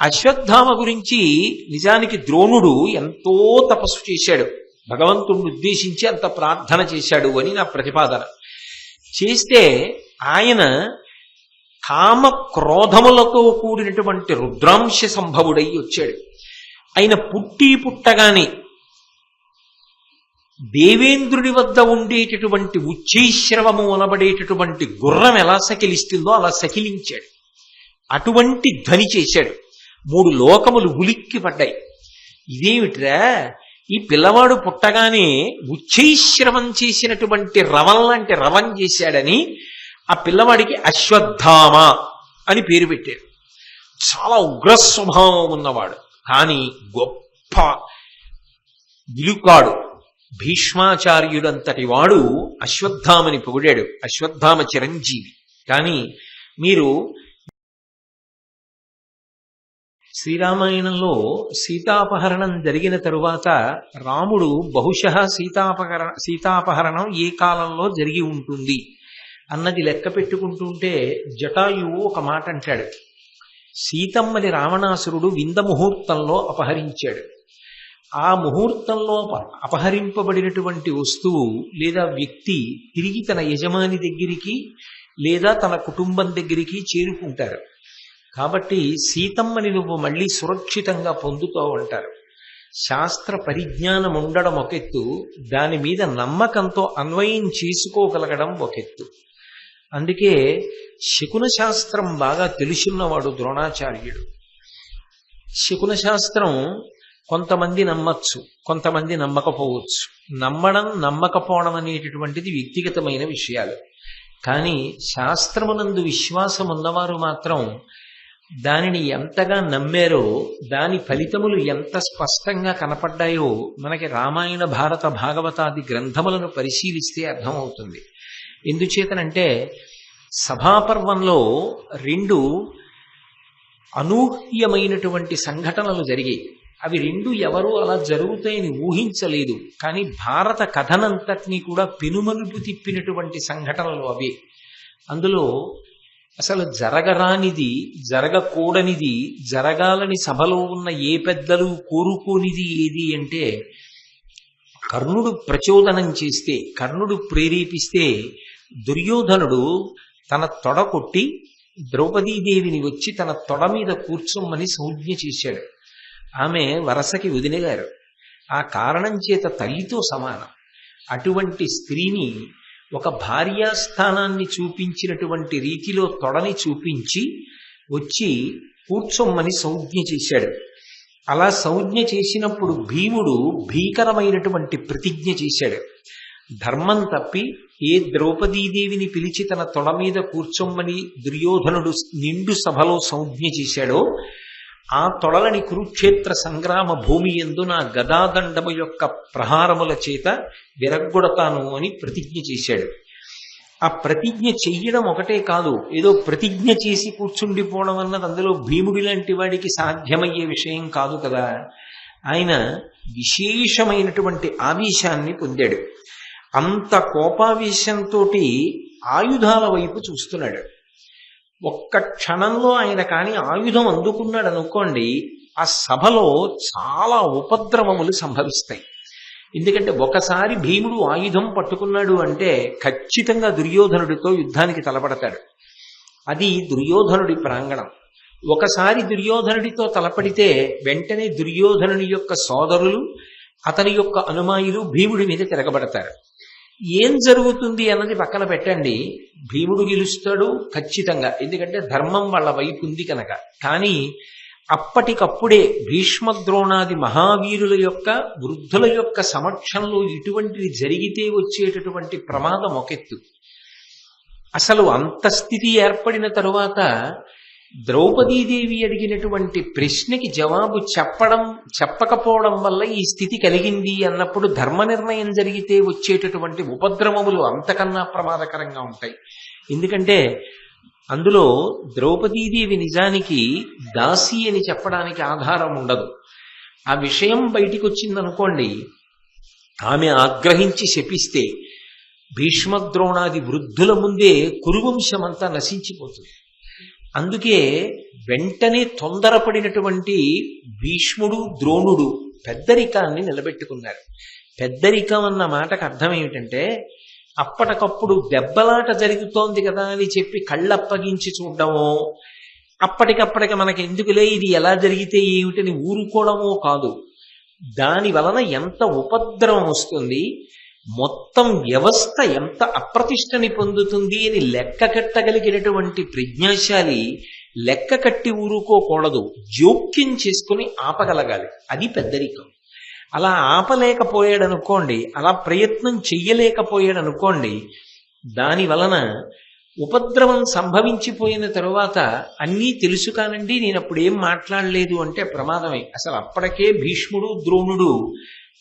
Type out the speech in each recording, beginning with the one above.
అశ్వత్థామ గురించి నిజానికి ద్రోణుడు ఎంతో తపస్సు చేశాడు, భగవంతుడిని ఉద్దేశించి అంత ప్రార్థన చేశాడు అని నా ప్రతిపాదన. చేస్తే ఆయన కామ క్రోధములతో కూడినటువంటి రుద్రాంశ సంభవుడై వచ్చాడు. ఆయన పుట్టగానే దేవేంద్రుడి వద్ద ఉండేటటువంటి ఉచ్చైశ్రవము అనబడేటటువంటి గుర్రం ఎలా సకిలిస్తుందో అలా సకిలించాడు. అటువంటి ధ్వని చేశాడు. 3 లోకములు ఉలిక్కి పడ్డాయి. ఇదేమిట్రా, ఈ పిల్లవాడు పుట్టగానే ఉచ్చైశ్రవం చేసినటువంటి రవం లాంటి రవం చేశాడని ఆ పిల్లవాడికి అశ్వత్థామ అని పేరు పెట్టాడు. చాలా ఉగ్ర స్వభావం ఉన్నవాడు, కానీ గొప్ప విలుకాడు. భీష్మాచార్యుడంతటి వాడు అశ్వత్థామని పొగిడాడు. అశ్వత్థామ చిరంజీవి. కానీ మీరు శ్రీరామాయణంలో సీతాపహరణం జరిగిన తరువాత రాముడు బహుశః సీతాపహరణం ఏ కాలంలో జరిగి ఉంటుంది అన్నది లెక్క పెట్టుకుంటుంటే జటాయువు ఒక మాట అంటాడు. సీతమ్మని రావణాసురుడు వింద ముహూర్తంలో అపహరించాడు. ఆ ముహూర్తంలో అపహరింపబడినటువంటి వస్తువు లేదా వ్యక్తి తిరిగి తన యజమాని దగ్గరికి లేదా తన కుటుంబం దగ్గరికి చేరుకుంటారు. కాబట్టి సీతమ్మని నువ్వు మళ్ళీ సురక్షితంగా పొందుతావు అంటారు. శాస్త్ర పరిజ్ఞానం ఉండడం ఒక ఎత్తు, దాని మీద నమ్మకంతో అన్వయం చేసుకోగలగడం ఒక ఎత్తు. అందుకే శకున శాస్త్రం బాగా తెలుసున్నవాడు ద్రోణాచార్యుడు. శకున శాస్త్రం కొంతమంది నమ్మచ్చు, కొంతమంది నమ్మకపోవచ్చు. నమ్మడం నమ్మకపోవడం అనేటటువంటిది వ్యక్తిగతమైన విషయాలు. కానీ శాస్త్రమునందు విశ్వాసం ఉన్నవారు మాత్రం దానిని ఎంతగా నమ్మారో, దాని ఫలితములు ఎంత స్పష్టంగా కనపడ్డాయో మనకి రామాయణ భారత భాగవతాది గ్రంథములను పరిశీలిస్తే అర్థమవుతుంది. ఎందుచేతనంటే సభాపర్వంలో 2 అనూహ్యమైనటువంటి సంఘటనలు జరిగాయి. అవి 2 ఎవరూ అలా జరుగుతాయని ఊహించలేదు. కానీ భారత కథనంతటినీ కూడా పెనుమలుపు తిప్పినటువంటి సంఘటనలు అవే. అందులో అసలు జరగరానిది, జరగకూడనిది, జరగాలని సభలో ఉన్న ఏ పెద్దలు కోరుకోనిది ఏది అంటే, కర్ణుడు ప్రచోదనం చేస్తే, కర్ణుడు ప్రేరేపిస్తే దుర్యోధనుడు తన తొడ కొట్టి ద్రౌపదీదేవిని వచ్చి తన తొడ మీద కూర్చోమని సంజ్ఞ చేశాడు. ఆమె వరసకి వదినగారు. ఆ కారణం చేత తల్లితో సమానం. అటువంటి స్త్రీని ఒక భార్యాస్థానాన్ని చూపించినటువంటి రీతిలో తొడని చూపించి వచ్చి కూర్చోమ్మని సంజ్ఞ చేశాడు. అలా సంజ్ఞ చేసినప్పుడు భీముడు భీకరమైనటువంటి ప్రతిజ్ఞ చేశాడు. ధర్మం తప్పి ఏ ద్రౌపదీదేవిని పిలిచి తన తొడ మీద కూర్చోమ్మని దుర్యోధనుడు నిండు సభలో సంజ్ఞ చేశాడో, ఆ తొడలని కురుక్షేత్ర సంగ్రామ భూమి యందు నా గదాదండము యొక్క ప్రహారముల చేత విరగ్గొడతాను అని ప్రతిజ్ఞ చేశాడు. ఆ ప్రతిజ్ఞ చెయ్యడం ఒకటే కాదు, ఏదో ప్రతిజ్ఞ చేసి కూర్చుండిపోవడం అన్నది అందులో భీముడి లాంటి వాడికి సాధ్యమయ్యే విషయం కాదు కదా. ఆయన విశేషమైనటువంటి ఆవేశాన్ని పొందాడు. అంత కోపావేశంతో ఆయుధాల వైపు చూస్తున్నాడు. ఒక్క క్షణంలో ఆయన కానీ ఆయుధం అందుకున్నాడు అనుకోండి, ఆ సభలో చాలా ఉపద్రవములు సంభవిస్తాయి. ఎందుకంటే ఒకసారి భీముడు ఆయుధం పట్టుకున్నాడు అంటే ఖచ్చితంగా దుర్యోధనుడితో యుద్ధానికి తలపడతాడు. అది దుర్యోధనుడి ప్రాంగణం. ఒకసారి దుర్యోధనుడితో తలపడితే వెంటనే దుర్యోధనుని యొక్క సోదరులు, అతని యొక్క అనుమాయులు భీముడి మీద తిరగబడతారు. ఏం జరుగుతుంది అన్నది పక్కన పెట్టండి, భీముడు గెలుస్తాడు ఖచ్చితంగా, ఎందుకంటే ధర్మం వాళ్ళ వైపు ఉంది కనుక. కానీ అప్పటికప్పుడే భీష్మద్రోణాది మహావీరుల యొక్క, వృద్ధుల యొక్క సమక్షంలో ఇటువంటిది జరిగితే వచ్చేటటువంటి ప్రమాదం ఒకెత్తు. అసలు అంత స్థితి ఏర్పడిన తరువాత ద్రౌపదీదేవి అడిగినటువంటి ప్రశ్నకి జవాబు చెప్పకపోవడం వల్ల ఈ స్థితి కలిగింది అన్నప్పుడు ధర్మ నిర్ణయం జరిగితే వచ్చేటటువంటి ఉపద్రవములు అంతకన్నా ప్రమాదకరంగా ఉంటాయి. ఎందుకంటే అందులో ద్రౌపదీదేవి నిజానికి దాసి అని చెప్పడానికి ఆధారం ఉండదు. ఆ విషయం బయటికి వచ్చిందనుకోండి, ఆమె ఆగ్రహించి శపిస్తే భీష్మద్రోణాది వృద్ధుల ముందే కురువంశమంతా నశించిపోతుంది. అందుకే వెంటనే తొందరపడినటువంటి భీష్ముడు ద్రోణుడు పెద్దరికాన్ని నిలబెట్టుకున్నారు. పెద్దరికం అన్న మాటకు అర్థం ఏమిటంటే అప్పటికప్పుడు దెబ్బలాట జరుగుతోంది కదా అని చెప్పి కళ్ళప్పగించి చూడడమో, అప్పటికప్పటికి మనకి ఎందుకులే ఇది ఎలా జరిగితే ఏమిటని ఊరుకోవడమో కాదు. దాని వలన ఎంత ఉపద్రవం వస్తుంది, మొత్తం వ్యవస్థ ఎంత అప్రతిష్టని పొందుతుంది అని లెక్క కట్టగలిగినటువంటి ప్రజ్ఞాశాలి లెక్క కట్టి ఊరుకోకూడదు, జోక్యం చేసుకుని ఆపగలగాలి. అది పెద్దరికం. అలా ఆపలేకపోయాడనుకోండి, అలా ప్రయత్నం చెయ్యలేకపోయాడనుకోండి, దాని వలన ఉపద్రవం సంభవించిపోయిన తరువాత అన్నీ తెలుసు కానండి నేను అప్పుడు ఏం మాట్లాడలేదు అంటే ప్రమాదమే. అసలు అప్పటికే భీష్ముడు ద్రోణుడు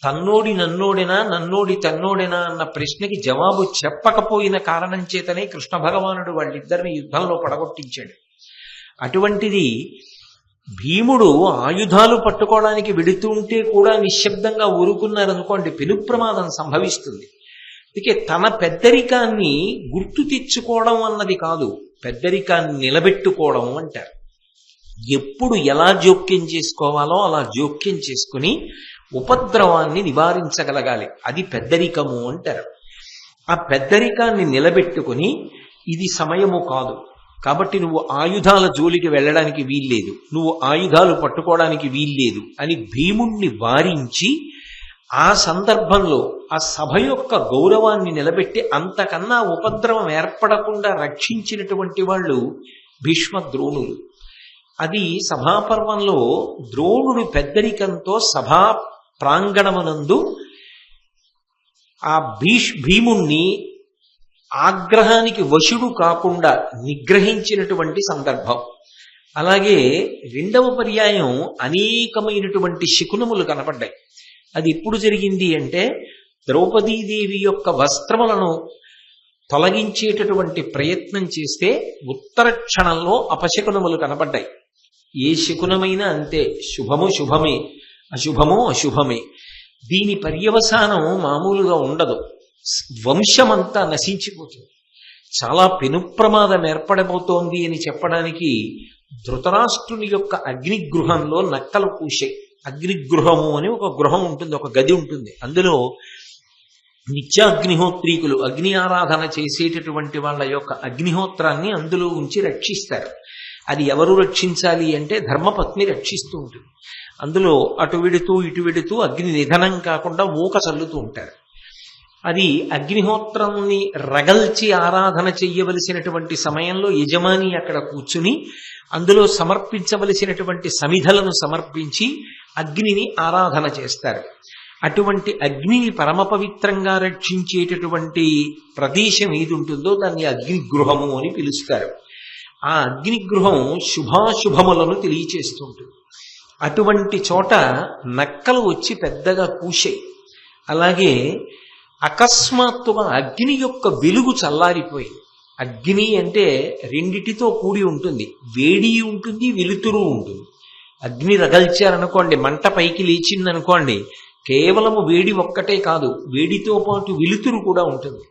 తన్నోడి నన్నోడినా నన్నోడి తన్నోడినా అన్న ప్రశ్నకి జవాబు చెప్పకపోయిన కారణం చేతనే కృష్ణ భగవానుడు వాళ్ళిద్దరిని యుద్ధంలో పడగొట్టించాడు. అటువంటిది భీముడు ఆయుధాలు పట్టుకోవడానికి వెడుతూ ఉంటే కూడా నిశ్శబ్దంగా ఊరుకున్నారనుకోండి, పెను ప్రమాదం సంభవిస్తుంది. అందుకే తన పెద్దరికాన్ని గుర్తు తెచ్చుకోవడం అన్నది కాదు, పెద్దరికాన్ని నిలబెట్టుకోవడం అంటారు. ఎప్పుడు ఎలా జోక్యం చేసుకోవాలో అలా జోక్యం చేసుకుని ఉపద్రవాన్ని నివారించగలగాలి. అది పెద్దరికము అంటారు. ఆ పెద్దరికాన్ని నిలబెట్టుకుని ఇది సమయము కాదు కాబట్టి నువ్వు ఆయుధాల జోలికి వెళ్ళడానికి వీల్లేదు, నువ్వు ఆయుధాలు పట్టుకోవడానికి వీల్లేదు అని భీముణ్ణి వారించి ఆ సందర్భంలో ఆ సభ యొక్క గౌరవాన్ని నిలబెట్టి అంతకన్నా ఉపద్రవం ఏర్పడకుండా రక్షించినటువంటి వాళ్ళు భీష్మ ద్రోణులు. అది సభాపర్వంలో ద్రోణుడు పెద్దరికంతో సభా ప్రాంగణమునందు ఆ భీముణ్ణి ఆగ్రహానికి వశుడు కాకుండా నిగ్రహించినటువంటి సందర్భం. అలాగే రెండవ పర్యాయం అనేకమైనటువంటి శకునములు కనపడ్డాయి. అది ఎప్పుడు జరిగింది అంటే ద్రౌపదీదేవి యొక్క వస్త్రములను తొలగించేటటువంటి ప్రయత్నం చేస్తే ఉత్తర క్షణంలో అపశకునములు కనపడ్డాయి. ఏ శకునమైనా అంతే, శుభము శుభమే, అశుభము అశుభమే. దీని పర్యవసానం మామూలుగా ఉండదు, వంశమంతా నశించిపోతుంది. చాలా పెను ప్రమాదం ఏర్పడబోతోంది అని చెప్పడానికి ధృతరాష్ట్రుని యొక్క అగ్నిగృహంలో నక్కలు కూశాయి. అగ్నిగృహము అని ఒక గృహం ఉంటుంది, ఒక గది ఉంటుంది. అందులో నిత్యాగ్నిహోత్రీకులు అగ్ని ఆరాధన చేసేటటువంటి వాళ్ళ యొక్క అగ్నిహోత్రాన్ని అందులో ఉంచి రక్షిస్తారు. అది ఎవరు రక్షించాలి అంటే ధర్మపత్ని రక్షిస్తూ ఉంటుంది. అందులో అటు విడుతూ ఇటు విడుతూ అగ్ని నిధనం కాకుండా ఊక చల్లుతూ ఉంటారు. అది అగ్నిహోత్రాన్ని రగల్చి ఆరాధన చెయ్యవలసినటువంటి సమయంలో యజమాని అక్కడ కూర్చుని అందులో సమర్పించవలసినటువంటి సమిధలను సమర్పించి అగ్నిని ఆరాధన చేస్తారు. అటువంటి అగ్నిని పరమ పవిత్రంగా రక్షించేటటువంటి ప్రదేశం ఏది ఉంటుందో దాన్ని అగ్నిగృహము అని పిలుస్తారు. ఆ అగ్నిగృహం శుభాశుభములను తెలియచేస్తుంటుంది. అటువంటి చోట నక్కలు వచ్చి పెద్దగా కూశాయి. అలాగే అకస్మాత్తుగా అగ్ని యొక్క వెలుగు చల్లారిపోయింది. అగ్ని అంటే రెండిటితో కూడి ఉంటుంది, వేడి ఉంటుంది, వెలుతురు ఉంటుంది. అగ్ని రగల్చారనుకోండి, మంట పైకి లేచిందనుకోండి, కేవలము వేడి ఒక్కటే కాదు, వేడితో పాటు వెలుతురు కూడా ఉంటుంది.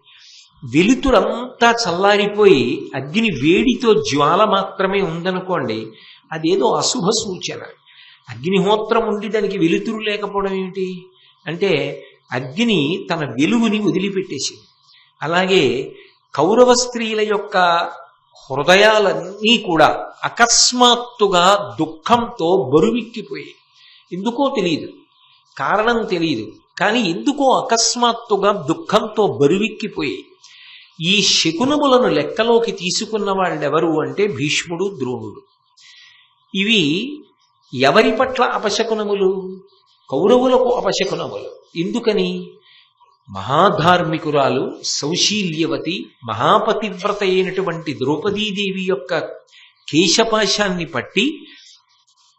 వెలుతురంతా చల్లారిపోయి అగ్ని వేడితో జ్వాల మాత్రమే ఉందనుకోండి, అదేదో అశుభ సూచన. అగ్నిహోత్రం ఉండి దానికి వెలుతురు లేకపోవడం ఏమిటి అంటే అగ్ని తన వెలుగుని వదిలిపెట్టేసింది. అలాగే కౌరవ స్త్రీల యొక్క హృదయాలన్నీ కూడా అకస్మాత్తుగా దుఃఖంతో బరువెక్కిపోయాయి. ఎందుకో తెలియదు, కారణం తెలియదు, కానీ ఎందుకో అకస్మాత్తుగా దుఃఖంతో బరువెక్కిపోయాయి. ఈ శకునములను లెక్కలోకి తీసుకున్న వాళ్ళెవరు అంటే భీష్ముడు ద్రోణుడు. ఇవి ఎవరి పట్ల అపశకునములు? కౌరవులకు అపశకునములు. ఎందుకని? మహాధార్మికురాలు సౌశీల్యవతి మహాపతివ్రత అయినటువంటి ద్రౌపదీదేవి యొక్క కేశపాశాన్ని పట్టి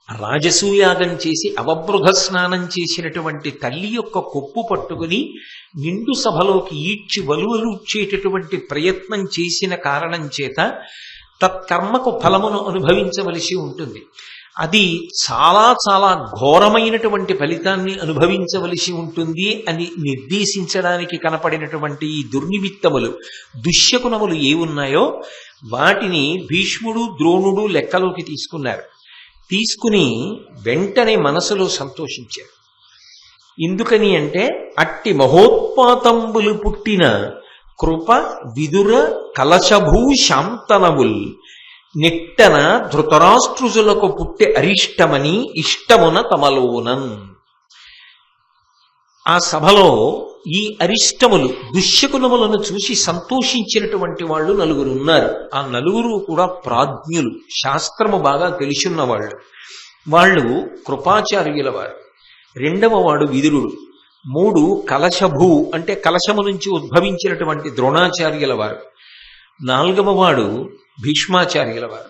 రాజసూయాగం చేసి అవబృధ స్నానం చేసినటువంటి తల్లి యొక్క కొప్పు పట్టుకుని నిండు సభలోకి ఈడ్చి వలువలుచ్చేటటువంటి ప్రయత్నం చేసిన కారణం చేత తత్కర్మకు ఫలమును అనుభవించవలసి ఉంటుంది. అది చాలా చాలా ఘోరమైనటువంటి ఫలితాన్ని అనుభవించవలసి ఉంటుంది అని నిర్దేశించడానికి కనపడినటువంటి ఈ దుర్నిమిత్తములు, దుశ్శకునములు ఏ ఉన్నాయో వాటిని భీష్ముడు ద్రోణుడు లెక్కలోకి తీసుకున్నారు. తీసుకుని వెంటనే మనసులో సంతోషించారు. ఎందుకని అంటే అట్టి మహోత్పాతంబులు పుట్టిన కృప విదుర కలశభూ శాంతనముల్ నిట్టన ధృతరాష్ట్రుజులకు పుట్టి అరిష్టమని ఇష్టమున తమలోనన్. ఆ సభలో ఈ అరిష్టములు దుశ్శకునములను చూసి సంతోషించినటువంటి వాళ్ళు నలుగురు ఉన్నారు. ఆ నలుగురు కూడా ప్రాజ్ఞులు, శాస్త్రము బాగా తెలిసున్న వాళ్ళు. వాళ్ళు కృపాచార్యుల వారు, రెండవ వాడు విదురుడు, మూడు కలశభూ అంటే కలశము నుంచి ఉద్భవించినటువంటి ద్రోణాచార్యుల వారు, నాలుగవ వాడు భీష్మాచార్యుల వారు.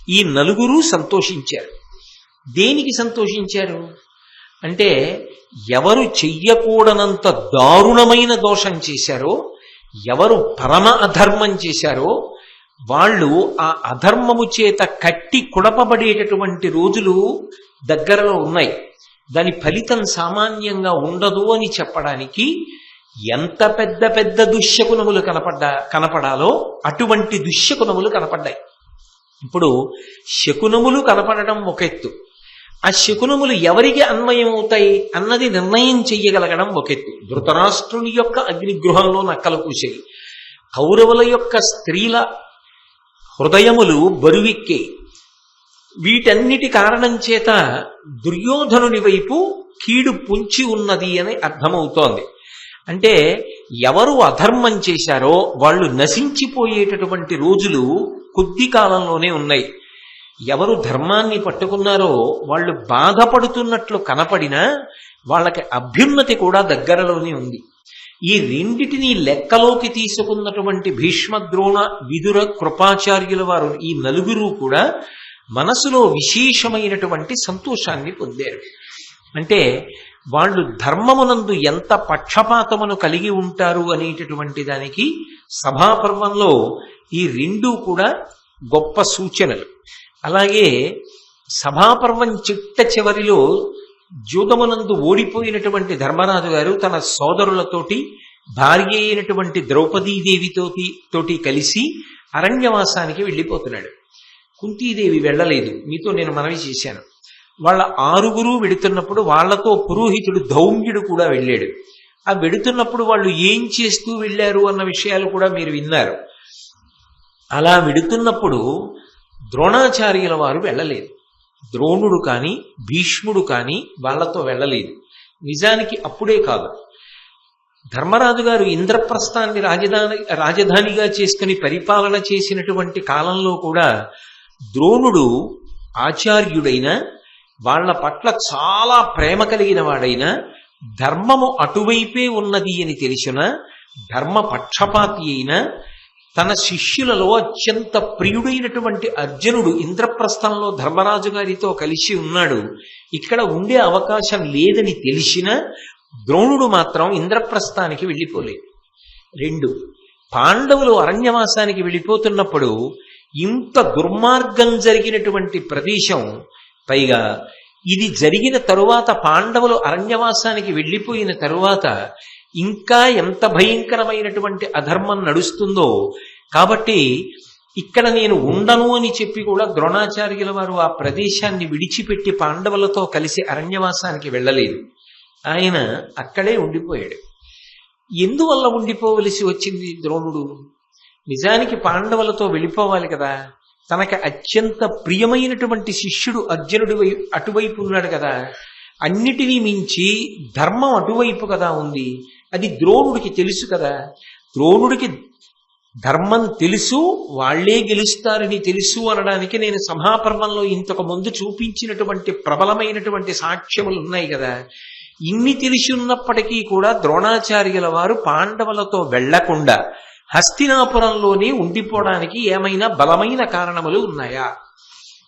ఈ నలుగురు సంతోషించారు. దేనికి సంతోషించారు అంటే ఎవరు చెయ్యకూడనంత దారుణమైన దోషం చేశారో, ఎవరు పరమ అధర్మం చేశారో వాళ్ళు ఆ అధర్మము చేత కట్టి కుడపబడేటటువంటి రోజులు దగ్గరలో ఉన్నాయి. దాని ఫలితం సామాన్యంగా ఉండదు అని చెప్పడానికి ఎంత పెద్ద పెద్ద దుశ్శకునములు కనపడాలో అటువంటి దుశ్శకునములు కనపడ్డాయి. ఇప్పుడు శకునములు కనపడడం ఒక ఎత్తు, ఆ శకునములు ఎవరికి అన్వయం అవుతాయి అన్నది నిర్ణయం చెయ్యగలగడం ఒక ఎత్తు. ధృతరాష్ట్రుని యొక్క అగ్నిగృహంలో నక్కలు కూసేవి, కౌరవుల యొక్క స్త్రీల హృదయములు బరువెక్కే. వీటన్నిటి కారణం చేత దుర్యోధనుని వైపు కీడు పొంచి ఉన్నది అని అర్థమవుతోంది. అంటే ఎవరు అధర్మం చేశారో వాళ్ళు నశించిపోయేటటువంటి రోజులు కొద్ది కాలంలోనే ఉన్నాయి. ఎవరు ధర్మాన్ని పట్టుకున్నారో వాళ్ళు బాధపడుతున్నట్లు కనపడినా వాళ్ళకి అభ్యున్నతి కూడా దగ్గరలోనే ఉంది. ఈ రెండిటిని లెక్కలోకి తీసుకున్నటువంటి భీష్మద్రోణ విదుర కృపాచార్యుల వారు, ఈ నలుగురు కూడా మనసులో విశేషమైనటువంటి సంతోషాన్ని పొందారు. అంటే వాళ్ళు ధర్మమునందు ఎంత పక్షపాతమును కలిగి ఉంటారు అనేటటువంటి దానికి సభాపర్వంలో ఈ రెండూ కూడా గొప్ప సూచనలు. అలాగే సభాపర్వం చిట్ట చివరిలో జూదమునందు ఓడిపోయినటువంటి ధర్మరాజు గారు తన సోదరులతోటి, భార్య అయినటువంటి ద్రౌపదీదేవితోటి కలిసి అరణ్యవాసానికి వెళ్ళిపోతున్నాడు. కుంతీదేవి వెళ్ళలేదు, మీతో నేను మనవి చేశాను. వాళ్ళ 6 వెడుతున్నప్పుడు వాళ్లతో పురోహితుడు ధౌమ్యుడు కూడా వెళ్ళాడు. ఆ వెడుతున్నప్పుడు వాళ్ళు ఏం చేస్తూ వెళ్ళారు అన్న విషయాలు కూడా మీరు విన్నారు. అలా వెడుతున్నప్పుడు ద్రోణాచార్యుల వారు వెళ్ళలేదు. ద్రోణుడు కాని భీష్ముడు కాని వాళ్లతో వెళ్ళలేదు. నిజానికి అప్పుడే కాదు, ధర్మరాజు గారు ఇంద్రప్రస్థాన్ని రాజధానిగా చేసుకుని పరిపాలన చేసినటువంటి కాలంలో కూడా ద్రోణుడు ఆచార్యుడైన, వాళ్ల పట్ల చాలా ప్రేమ కలిగిన వాడైనా, ధర్మము అటువైపే ఉన్నది అని తెలిసిన ధర్మ పక్షపాతి అయిన, తన శిష్యులలో అత్యంత ప్రియుడైనటువంటి అర్జునుడు ఇంద్రప్రస్థంలో ధర్మరాజు గారితో కలిసి ఉన్నాడు. ఇక్కడ ఉండే అవకాశం లేదని తెలిసిన ద్రోణుడు మాత్రం ఇంద్రప్రస్థానికి వెళ్ళిపోలేదు. 2, పాండవులు అరణ్యవాసానికి వెళ్ళిపోతున్నప్పుడు ఇంత దుర్మార్గం జరిగినటువంటి ప్రదేశం, పైగా ఇది జరిగిన తరువాత పాండవులు అరణ్యవాసానికి వెళ్ళిపోయిన తరువాత ఇంకా ఎంత భయంకరమైనటువంటి అధర్మం నడుస్తుందో, కాబట్టి ఇక్కడ నేను ఉండను అని చెప్పి కూడా ద్రోణాచార్యుల వారు ఆ ప్రదేశాన్ని విడిచిపెట్టి పాండవులతో కలిసి అరణ్యవాసానికి వెళ్ళలేదు. ఆయన అక్కడే ఉండిపోయాడు. ఎందువల్ల ఉండిపోవలసి వచ్చింది ద్రోణుడు? నిజానికి పాండవులతో వెళ్ళిపోవాలి కదా, తనకి అత్యంత ప్రియమైనటువంటి శిష్యుడు అర్జునుడి అటువైపు ఉన్నాడు కదా, అన్నిటినీ మించి ధర్మం అటువైపు కదా ఉంది. అది ద్రోణుడికి తెలుసు కదా. ద్రోణుడికి ధర్మం తెలుసు, వాళ్లే గెలుస్తారని తెలుసు అనడానికి నేను సభాపర్వంలో ఇంతకు ముందు చూపించినటువంటి ప్రబలమైనటువంటి సాక్ష్యములు ఉన్నాయి కదా. ఇన్ని తెలిసి ఉన్నప్పటికీ కూడా ద్రోణాచార్యుల వారు పాండవులతో వెళ్లకుండా హస్తినాపురంలోనే ఉండిపోవడానికి ఏమైనా బలమైన కారణములు ఉన్నాయా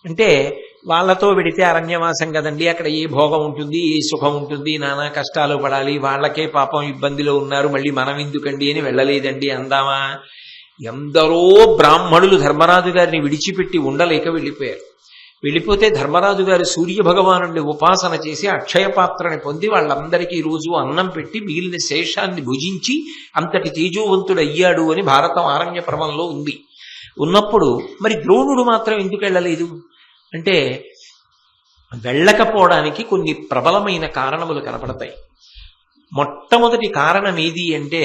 అంటే, వాళ్లతో వెడితే అరణ్యవాసం కదండి, అక్కడ ఏ భోగం ఉంటుంది, ఏ సుఖం ఉంటుంది, నానా కష్టాలు పడాలి, వాళ్లకే పాపం ఇబ్బందిలో ఉన్నారు, మళ్ళీ మనం ఎందుకండి అని వెళ్ళలేదండి అందామా? ఎందరో బ్రాహ్మణులు ధర్మరాజు గారిని విడిచిపెట్టి ఉండలేక వెళ్ళిపోయారు. వెళ్ళిపోతే ధర్మరాజు గారు సూర్య భగవానుడిని ఉపాసన చేసి అక్షయ పాత్రని పొంది వాళ్ళందరికీ రోజు అన్నం పెట్టి మిగిలిన శేషాన్ని భుజించి అంతటి తేజోవంతుడు అయ్యాడు అని భారతం ఆరణ్య పర్వంలో ఉంది. ఉన్నప్పుడు మరి ద్రోణుడు మాత్రం ఎందుకు వెళ్ళలేదు అంటే వెళ్ళకపోవడానికి కొన్ని ప్రబలమైన కారణములు కనపడతాయి. మొట్టమొదటి కారణం ఏది అంటే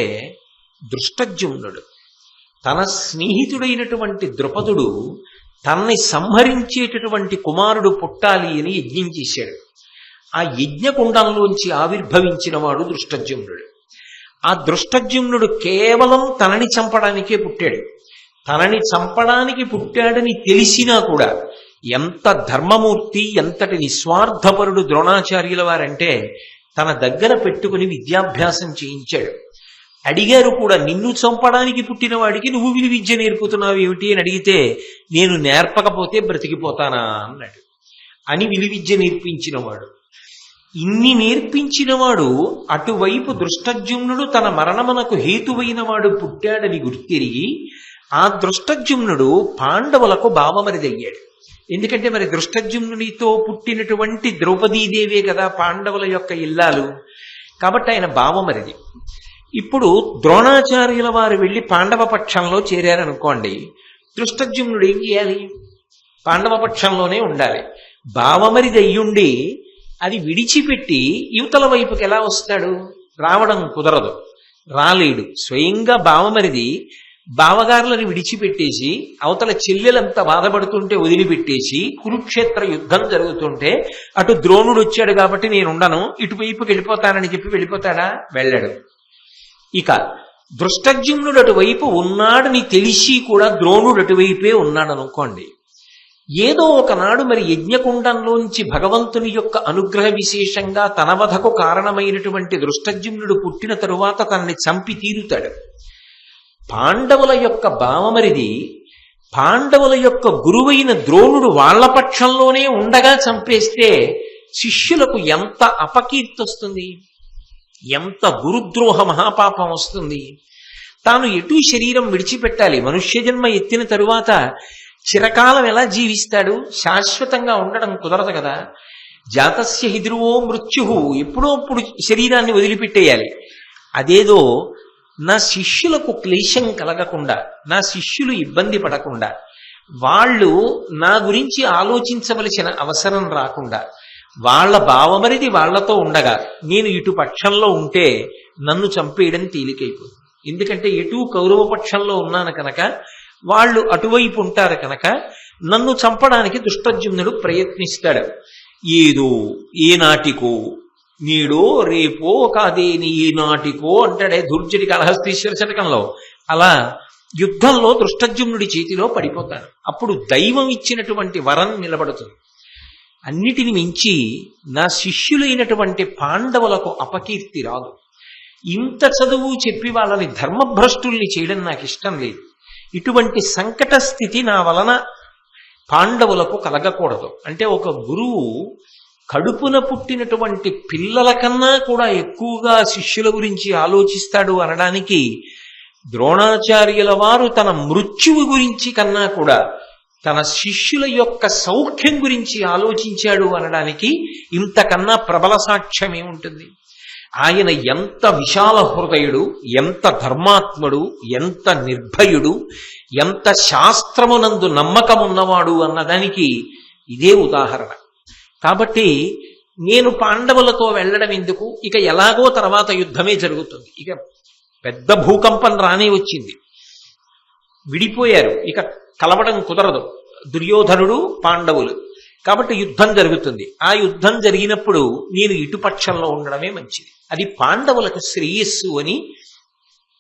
దృష్టజ్యుమ్నుడు. తన స్నేహితుడైనటువంటి ద్రుపదుడు తనని సంహరించేటటువంటి కుమారుడు పుట్టాలి అని యజ్ఞం చేశాడు. ఆ యజ్ఞకుండంలోంచి ఆవిర్భవించిన వాడు దృష్టజ్యుమ్నుడు. ఆ దృష్టజ్యుమ్నుడు కేవలం తనని చంపడానికే పుట్టాడు. తనని చంపడానికి పుట్టాడని తెలిసినా కూడా ఎంత ధర్మమూర్తి, ఎంతటి నిస్వార్థపరుడు ద్రోణాచార్యుల వారంటే తన దగ్గర పెట్టుకుని విద్యాభ్యాసం చేయించాడు. అడిగారు కూడా, నిన్ను చంపడానికి పుట్టిన వాడికి నువ్వు విలువిద్య నేర్పుతున్నావు ఏమిటి అని అడిగితే, నేను నేర్పకపోతే బ్రతికిపోతానా అన్నాడు. అని విలువిద్య నేర్పించినవాడు. ఇన్ని నేర్పించినవాడు అటువైపు దృష్టజ్యుమ్నుడు తన మరణమునకు హేతువైన వాడు పుట్టాడని గుర్తిరిగి ఆ దృష్టజ్యుమ్నుడు పాండవులకు బావమరిదయ్యాడు. ఎందుకంటే మరి దృష్టజ్యుమ్నునితో పుట్టినటువంటి ద్రౌపదీదేవే కదా పాండవుల యొక్క ఇల్లాలు, కాబట్టి ఆయన బావమరిది. ఇప్పుడు ద్రోణాచార్యుల వారు వెళ్ళి పాండవ పక్షంలో చేరారనుకోండి, దృష్టజ్యుమ్నుడు ఏం చేయాలి? పాండవ పక్షంలోనే ఉండాలి. బావమరిది అయ్యుండి అది విడిచిపెట్టి యువతల వైపుకి ఎలా వస్తాడు? రావడం కుదరదు, రాలేడు. స్వయంగా బావమరిది బావగారులను విడిచిపెట్టేసి అవతల చెల్లెలంతా బాధపడుతుంటే వదిలిపెట్టేసి కురుక్షేత్ర యుద్ధం జరుగుతుంటే అటు ద్రోణుడు వచ్చాడు కాబట్టి నేనుండను, ఇటువైపుకి వెళ్ళిపోతానని చెప్పి వెళ్ళిపోతాడా? వెళ్ళడు. ఇక దృష్టజ్యుమ్నుడు అటువైపు ఉన్నాడని తెలిసి కూడా ద్రోణుడు అటువైపే ఉన్నాడు అనుకోండి. ఏదో ఒకనాడు మరి యజ్ఞకుండంలోంచి భగవంతుని యొక్క అనుగ్రహ విశేషంగా తన వధకు కారణమైనటువంటి దృష్టజ్యుమ్నుడు పుట్టిన తరువాత తనని చంపి తీరుతాడు. పాండవుల యొక్క బావమరిది పాండవుల యొక్క గురువైన ద్రోణుడు వాళ్ల పక్షంలోనే ఉండగా చంపేస్తే శిష్యులకు ఎంత అపకీర్తి వస్తుంది, ఎంత గురుద్రోహ మహాపాపం వస్తుంది. తాను ఎటు శరీరం విడిచిపెట్టాలి. మనుష్య జన్మ ఎత్తిన తరువాత చిరకాలం ఎలా జీవిస్తాడు? శాశ్వతంగా ఉండడం కుదరదు కదా. జాతస్య హి ధ్రువో మృత్యు, ఎప్పుడో అప్పుడు శరీరాన్ని వదిలిపెట్టేయాలి. అదేదో నా శిష్యులకు క్లేశం కలగకుండా, నా శిష్యులు ఇబ్బంది పడకుండా, వాళ్ళు నా గురించి ఆలోచించవలసిన అవసరం రాకుండా, వాళ్ల బావమరిది వాళ్లతో ఉండగా నేను ఇటు పక్షంలో ఉంటే నన్ను చంపేయడం తేలికైపోతుంది. ఎందుకంటే ఎటు కౌరవ పక్షంలో ఉన్నాను కనుక, వాళ్ళు అటువైపు ఉంటారు కనుక నన్ను చంపడానికి దుష్టజ్యుమ్నుడు ప్రయత్నిస్తాడు. ఏదో ఏనాటికో, నేడో రేపో కాదేని ఏనాటికో అంటాడే దుర్జటి కలహస్తీశ్వర శతకంలో. అలా యుద్ధంలో దృష్టజ్యుమ్నుడి చేతిలో పడిపోతాడు. అప్పుడు దైవం ఇచ్చినటువంటి వరం నిలబడుతుంది. అన్నిటిని మించి నా శిష్యులైనటువంటి పాండవులకు అపకీర్తి రాదు. ఇంత చదువు చెప్పి వాళ్ళని ధర్మభ్రష్టుల్ని చేయడం నాకు ఇష్టం లేదు. ఇటువంటి సంకట స్థితి నా వలన పాండవులకు కలగకూడదు. అంటే ఒక గురువు కడుపున పుట్టినటువంటి పిల్లల కన్నా కూడా ఎక్కువగా శిష్యుల గురించి ఆలోచిస్తాడు అనడానికి ద్రోణాచార్యుల వారు తన మృత్యువు గురించి కన్నా కూడా తన శిష్యుల యొక్క సౌఖ్యం గురించి ఆలోచించాడు అనడానికి ఇంతకన్నా ప్రబల సాక్ష్యం ఏముంటుంది? ఆయన ఎంత విశాల హృదయుడు, ఎంత ధర్మాత్ముడు, ఎంత నిర్భయుడు, ఎంత శాస్త్రమునందు నమ్మకమున్నవాడు అన్నదానికి ఇదే ఉదాహరణ. కాబట్టి నేను పాండవులతో వెళ్ళడం ఎందుకు? ఇక ఎలాగో తర్వాత యుద్ధమే జరుగుతుంది. ఇక పెద్ద భూకంపం రానే వచ్చింది, విడిపోయారు, ఇక కలవడం కుదరదు దుర్యోధనుడు పాండవులు. కాబట్టి యుద్ధం జరుగుతుంది. ఆ యుద్ధం జరిగినప్పుడు నేను ఇటుపక్షంలో ఉండడమే మంచిది, అది పాండవులకు శ్రేయస్సు అని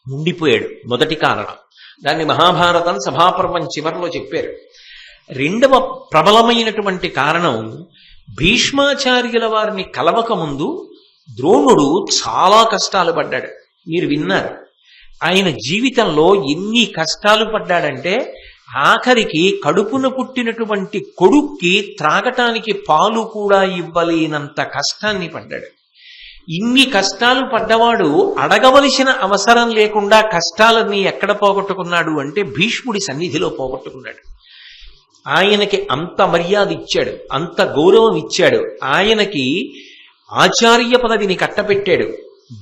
ఉండిపోయాడు. మొదటి కారణం. దాన్ని మహాభారతం సభాపర్వం చివరిలో చెప్పారు. రెండవ ప్రబలమైనటువంటి కారణం, భీష్మాచార్యుల వారిని కలవక ముందు ద్రోణుడు చాలా కష్టాలు పడ్డాడు. మీరు విన్నారు. ఆయన జీవితంలో ఎన్ని కష్టాలు పడ్డాడంటే ఆఖరికి కడుపున పుట్టినటువంటి కొడుక్కి త్రాగటానికి పాలు కూడా ఇవ్వలేనంత కష్టాన్ని పడ్డాడు. ఇన్ని కష్టాలు పడ్డవాడు అడగవలసిన అవసరం లేకుండా కష్టాలన్నీ ఎక్కడ పోగొట్టుకున్నాడు అంటే భీష్ముడి సన్నిధిలో పోగొట్టుకున్నాడు. ఆయనకి అంత మర్యాద ఇచ్చాడు, అంత గౌరవం ఇచ్చాడు, ఆయనకి ఆచార్య పదవిని కట్టపెట్టాడు,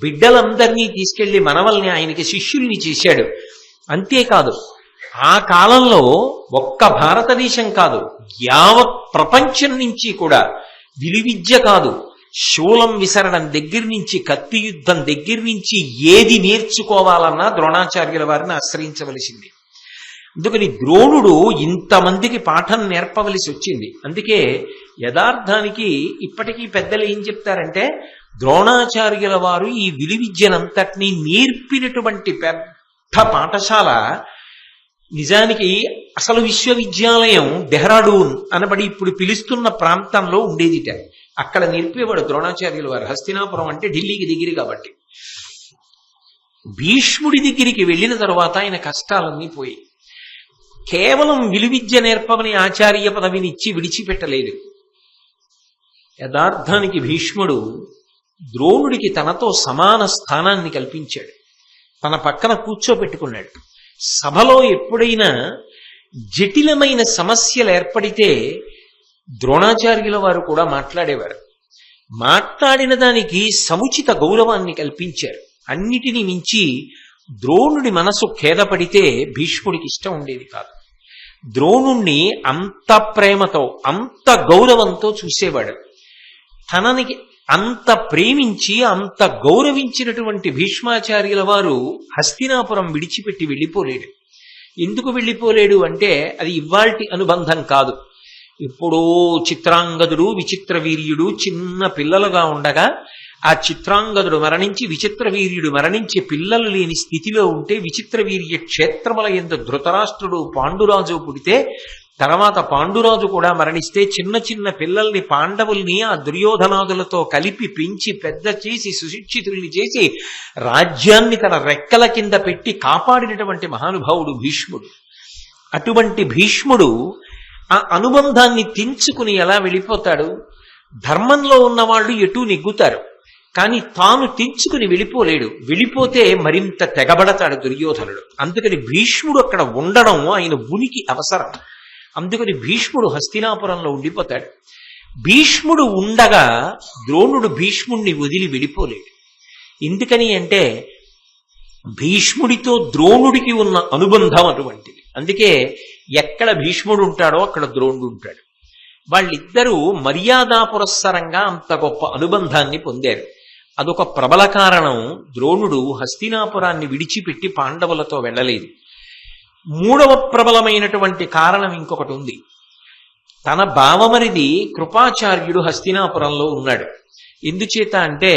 బిడ్డలందరినీ తీసుకెళ్లి మనవల్ని ఆయనకి శిష్యుల్ని చేశాడు. అంతేకాదు ఆ కాలంలో ఒక్క భారతదేశం కాదు, యావత్ ప్రపంచం నుంచి కూడా విలువిద్య కాదు, శూలం విసరడం దగ్గర నుంచి, కత్తి యుద్ధం దగ్గర నుంచి ఏది నేర్చుకోవాలన్నా ద్రోణాచార్యుల వారిని ఆశ్రయించవలసింది. అందుకని ద్రోణుడు ఇంతమందికి పాఠం నేర్పవలసి వచ్చింది. అందుకే యథార్థానికి ఇప్పటికీ పెద్దలు ఏం చెప్తారంటే, ద్రోణాచార్యుల వారు ఈ విలువిద్యనంతటినీ నేర్పినటువంటి పెద్ద పాఠశాల నిజానికి అసలు విశ్వవిద్యాలయం డెహ్రాడూన్ అనబడి ఇప్పుడు పిలుస్తున్న ప్రాంతంలో ఉండేదిట. అక్కడ నేర్పేవాడు ద్రోణాచార్యుల వారు. హస్తినాపురం అంటే ఢిల్లీకి దగ్గర కాబట్టి. భీష్ముడి దగ్గరికి వెళ్ళిన తరువాత ఆయన కష్టాలన్నీ పోయి కేవలం విలువిద్య నేర్పమని ఆచార్య పదవిని ఇచ్చి విడిచిపెట్టలేదు. యథార్థానికి భీష్ముడు ద్రోణుడికి తనతో సమాన స్థానాన్ని కల్పించాడు, తన పక్కన కూర్చోబెట్టుకున్నాడు. సభలో ఎప్పుడైనా జటిలమైన సమస్యలు ఏర్పడితే ద్రోణాచార్యుల వారు కూడా మాట్లాడేవారు. మాట్లాడిన దానికి సముచిత గౌరవాన్ని కల్పించారు. అన్నిటినీ మించి ద్రోణుడి మనసు ఖేదపడితే భీష్ముడికి ఇష్టం ఉండేది కాదు. ద్రోణుణ్ణి అంత ప్రేమతో, అంత గౌరవంతో చూసేవాడు. తననికి అంత ప్రేమించి, అంత గౌరవించినటువంటి భీష్మాచార్యుల వారు హస్తినాపురం విడిచిపెట్టి వెళ్ళిపోలేడు. ఎందుకు వెళ్ళిపోలేడు అంటే అది ఇవాల్టి అనుబంధం కాదు. ఎప్పుడో చిత్రాంగదుడు, విచిత్ర వీర్యుడు చిన్న పిల్లలుగా ఉండగా ఆ చిత్రాంగదుడు మరణించి, విచిత్ర వీర్యుడు మరణించి పిల్లలు లేని స్థితిలో ఉంటే, విచిత్ర వీర్య క్షేత్రముల యందు ధృతరాష్ట్రుడు, పాండురాజు పుడితే, తర్వాత పాండురాజు కూడా మరణిస్తే, చిన్న చిన్న పిల్లల్ని, పాండవుల్ని ఆ దుర్యోధనాదులతో కలిపి పెంచి పెద్ద చేసి సుశిక్షితుల్ని చేసి రాజ్యాన్ని తన రెక్కల కింద పెట్టి కాపాడినటువంటి మహానుభావుడు భీష్ముడు. అటువంటి భీష్ముడు ఆ అనుబంధాన్ని తెంచుకుని ఎలా వెళ్ళిపోతాడు? ధర్మంలో ఉన్నవాళ్ళు ఎటూ నెగ్గుతారు, కానీ తాను తెంచుకుని వెళ్ళిపోలేడు. వెళ్ళిపోతే మరింత తెగబడతాడు దుర్యోధనుడు. అందుకని భీష్ముడు అక్కడ ఉండడం ఆయన ఉనికి అవసరం. అందుకని భీష్ముడు హస్తినాపురంలో ఉండిపోతాడు. భీష్ముడు ఉండగా ద్రోణుడు భీష్ముడిని వదిలి వెళ్ళిపోలేడు. ఎందుకని అంటే భీష్ముడితో ద్రోణుడికి ఉన్న అనుబంధం అటువంటిది. అందుకే ఎక్కడ భీష్ముడు ఉంటాడో అక్కడ ద్రోణుడు ఉంటాడు. వాళ్ళిద్దరూ మర్యాదా పురస్సరంగా అంత గొప్ప అనుబంధాన్ని పొందారు. అదొక ప్రబల కారణం. ద్రోణుడు హస్తినాపురాన్ని విడిచిపెట్టి పాండవులతో వెళ్ళలేదు. మూడవ ప్రబలమైనటువంటి కారణం ఇంకొకటి ఉంది. తన బావమరిది కృపాచార్యుడు హస్తినాపురంలో ఉన్నాడు. ఎందుచేత అంటే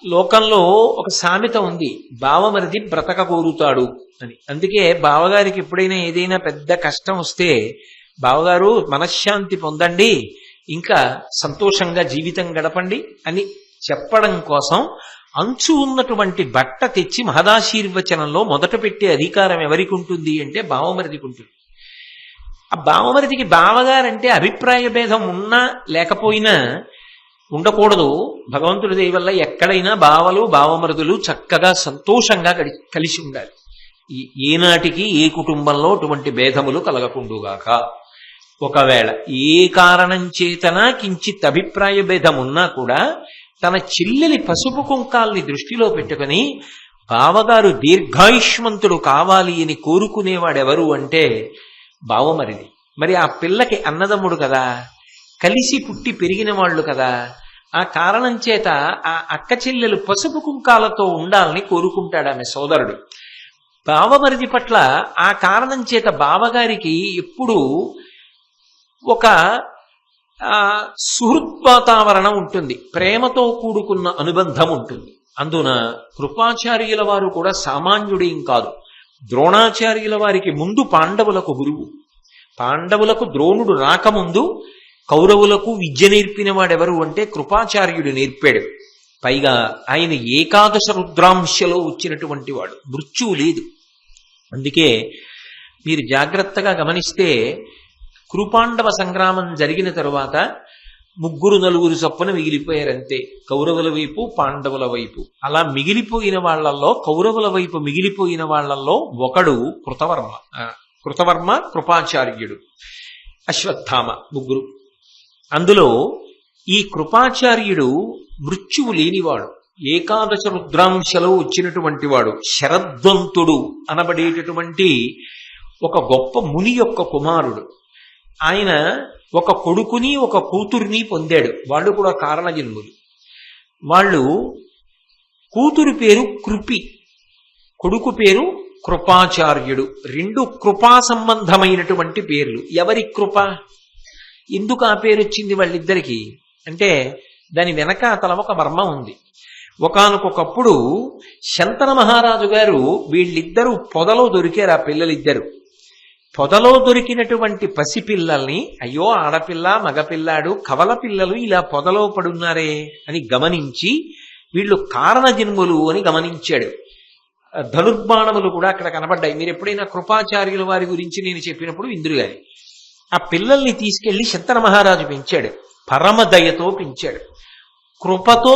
లోకంలో ఒక సామెత ఉంది, బావమరిది బ్రతక కోరుతాడు అని. అందుకే బావగారికి ఎప్పుడైనా ఏదైనా పెద్ద కష్టం వస్తే, బావగారు మనశ్శాంతి పొందండి, ఇంకా సంతోషంగా జీవితం గడపండి అని చెప్పడం కోసం అంచు ఉన్నటువంటి బట్ట తెచ్చి మహదాశీర్వచనంలో మొదట పెట్టే అధికారం ఎవరికి ఉంటుంది అంటే బావమరిదికి ఉంటుంది. ఆ బావమరిదికి బావగారంటే అభిప్రాయ భేదం ఉన్నా లేకపోయినా ఉండకూడదు. భగవంతుడి దయ వల్ల ఎక్కడైనా బావలు బావమరుదులు చక్కగా సంతోషంగా కలిసి ఉండాలి. ఏనాటికి ఏ కుటుంబంలో అటువంటి భేదములు కలగకుండుగాక. ఒకవేళ ఏ కారణం చేతనా కించిత్ అభిప్రాయ భేదం ఉన్నా కూడా తన చెల్లెలి పసుపు కుంకాల్ని దృష్టిలో పెట్టుకుని బావగారు దీర్ఘాయుష్మంతుడు కావాలి అని కోరుకునేవాడెవరు అంటే బావమరిది. మరి ఆ పిల్లకి అన్నదమ్ముడు కదా, కలిసి పుట్టి పెరిగిన వాళ్ళు కదా, ఆ కారణం చేత ఆ అక్క చెల్లెలు పసుపు కుంకాలతో ఉండాలని కోరుకుంటాడు ఆమె సోదరుడు. బావమరిది పట్ల ఆ కారణం చేత బావగారికి ఎప్పుడూ ఒక సుహృద్వాతావరణం ఉంటుంది, ప్రేమతో కూడుకున్న అనుబంధం ఉంటుంది. అందున కృపాచార్యుల వారు కూడా సామాన్యుడేం కాదు. ద్రోణాచార్యుల వారికి ముందు పాండవులకు గురువు. పాండవులకు ద్రోణుడు రాకముందు కౌరవులకు విద్య నేర్పిన వాడెవరు అంటే కృపాచార్యుడు నేర్పాడు. పైగా ఆయన ఏకాదశ రుద్రాంశలో వచ్చినటువంటి వాడు, మృత్యువు లేదు. అందుకే మీరు జాగ్రత్తగా గమనిస్తే కురుపాండవ సంగ్రామం జరిగిన తరువాత 3-4 చొప్పున మిగిలిపోయారంతే, కౌరవుల వైపు పాండవుల వైపు. అలా మిగిలిపోయిన వాళ్లలో, కౌరవుల వైపు మిగిలిపోయిన వాళ్లలో ఒకడు కృతవర్మ, కృపాచార్యుడు, అశ్వత్థామ ముగ్గురు. అందులో ఈ కృపాచార్యుడు మృత్యువు లేనివాడు, ఏకాదశ రుద్రాంశలో వచ్చినటువంటి వాడు, శరద్వంతుడు అనబడేటటువంటి ఒక గొప్ప ముని యొక్క కుమారుడు. ఆయన ఒక కొడుకుని ఒక కూతురిని పొందాడు. వాళ్ళు కూడా కారణజన్ములు. వాళ్ళు కూతురు పేరు కృపి, కొడుకు పేరు కృపాచార్యుడు. రెండు కృపా సంబంధమైనటువంటి పేర్లు. ఎవరి కృప, ఎందుకు ఆ పేరు వచ్చింది వాళ్ళిద్దరికీ అంటే దాని వెనకాతల ఒక మర్మం ఉంది. ఒకానొకప్పుడు శంతన మహారాజు గారు వీళ్ళిద్దరూ పొదలో దొరికారు. ఆ పిల్లలిద్దరు పొదలో దొరికినటువంటి పసిపిల్లల్ని, అయ్యో ఆడపిల్ల మగపిల్లాడు కవల పిల్లలు ఇలా పొదలో పడున్నారే అని గమనించి వీళ్ళు కారణజన్ములు అని గమనించాడు. ధనుర్బాణములు కూడా అక్కడ కనబడ్డాయి. మీరు ఎప్పుడైనా కృపాచార్యుల వారి గురించి నేను చెప్పినప్పుడు ఇందురు గాని ఆ పిల్లల్ని తీసుకెళ్లి శంతన మహారాజు పెంచాడు. పరమదయతో పెంచాడు. కృపతో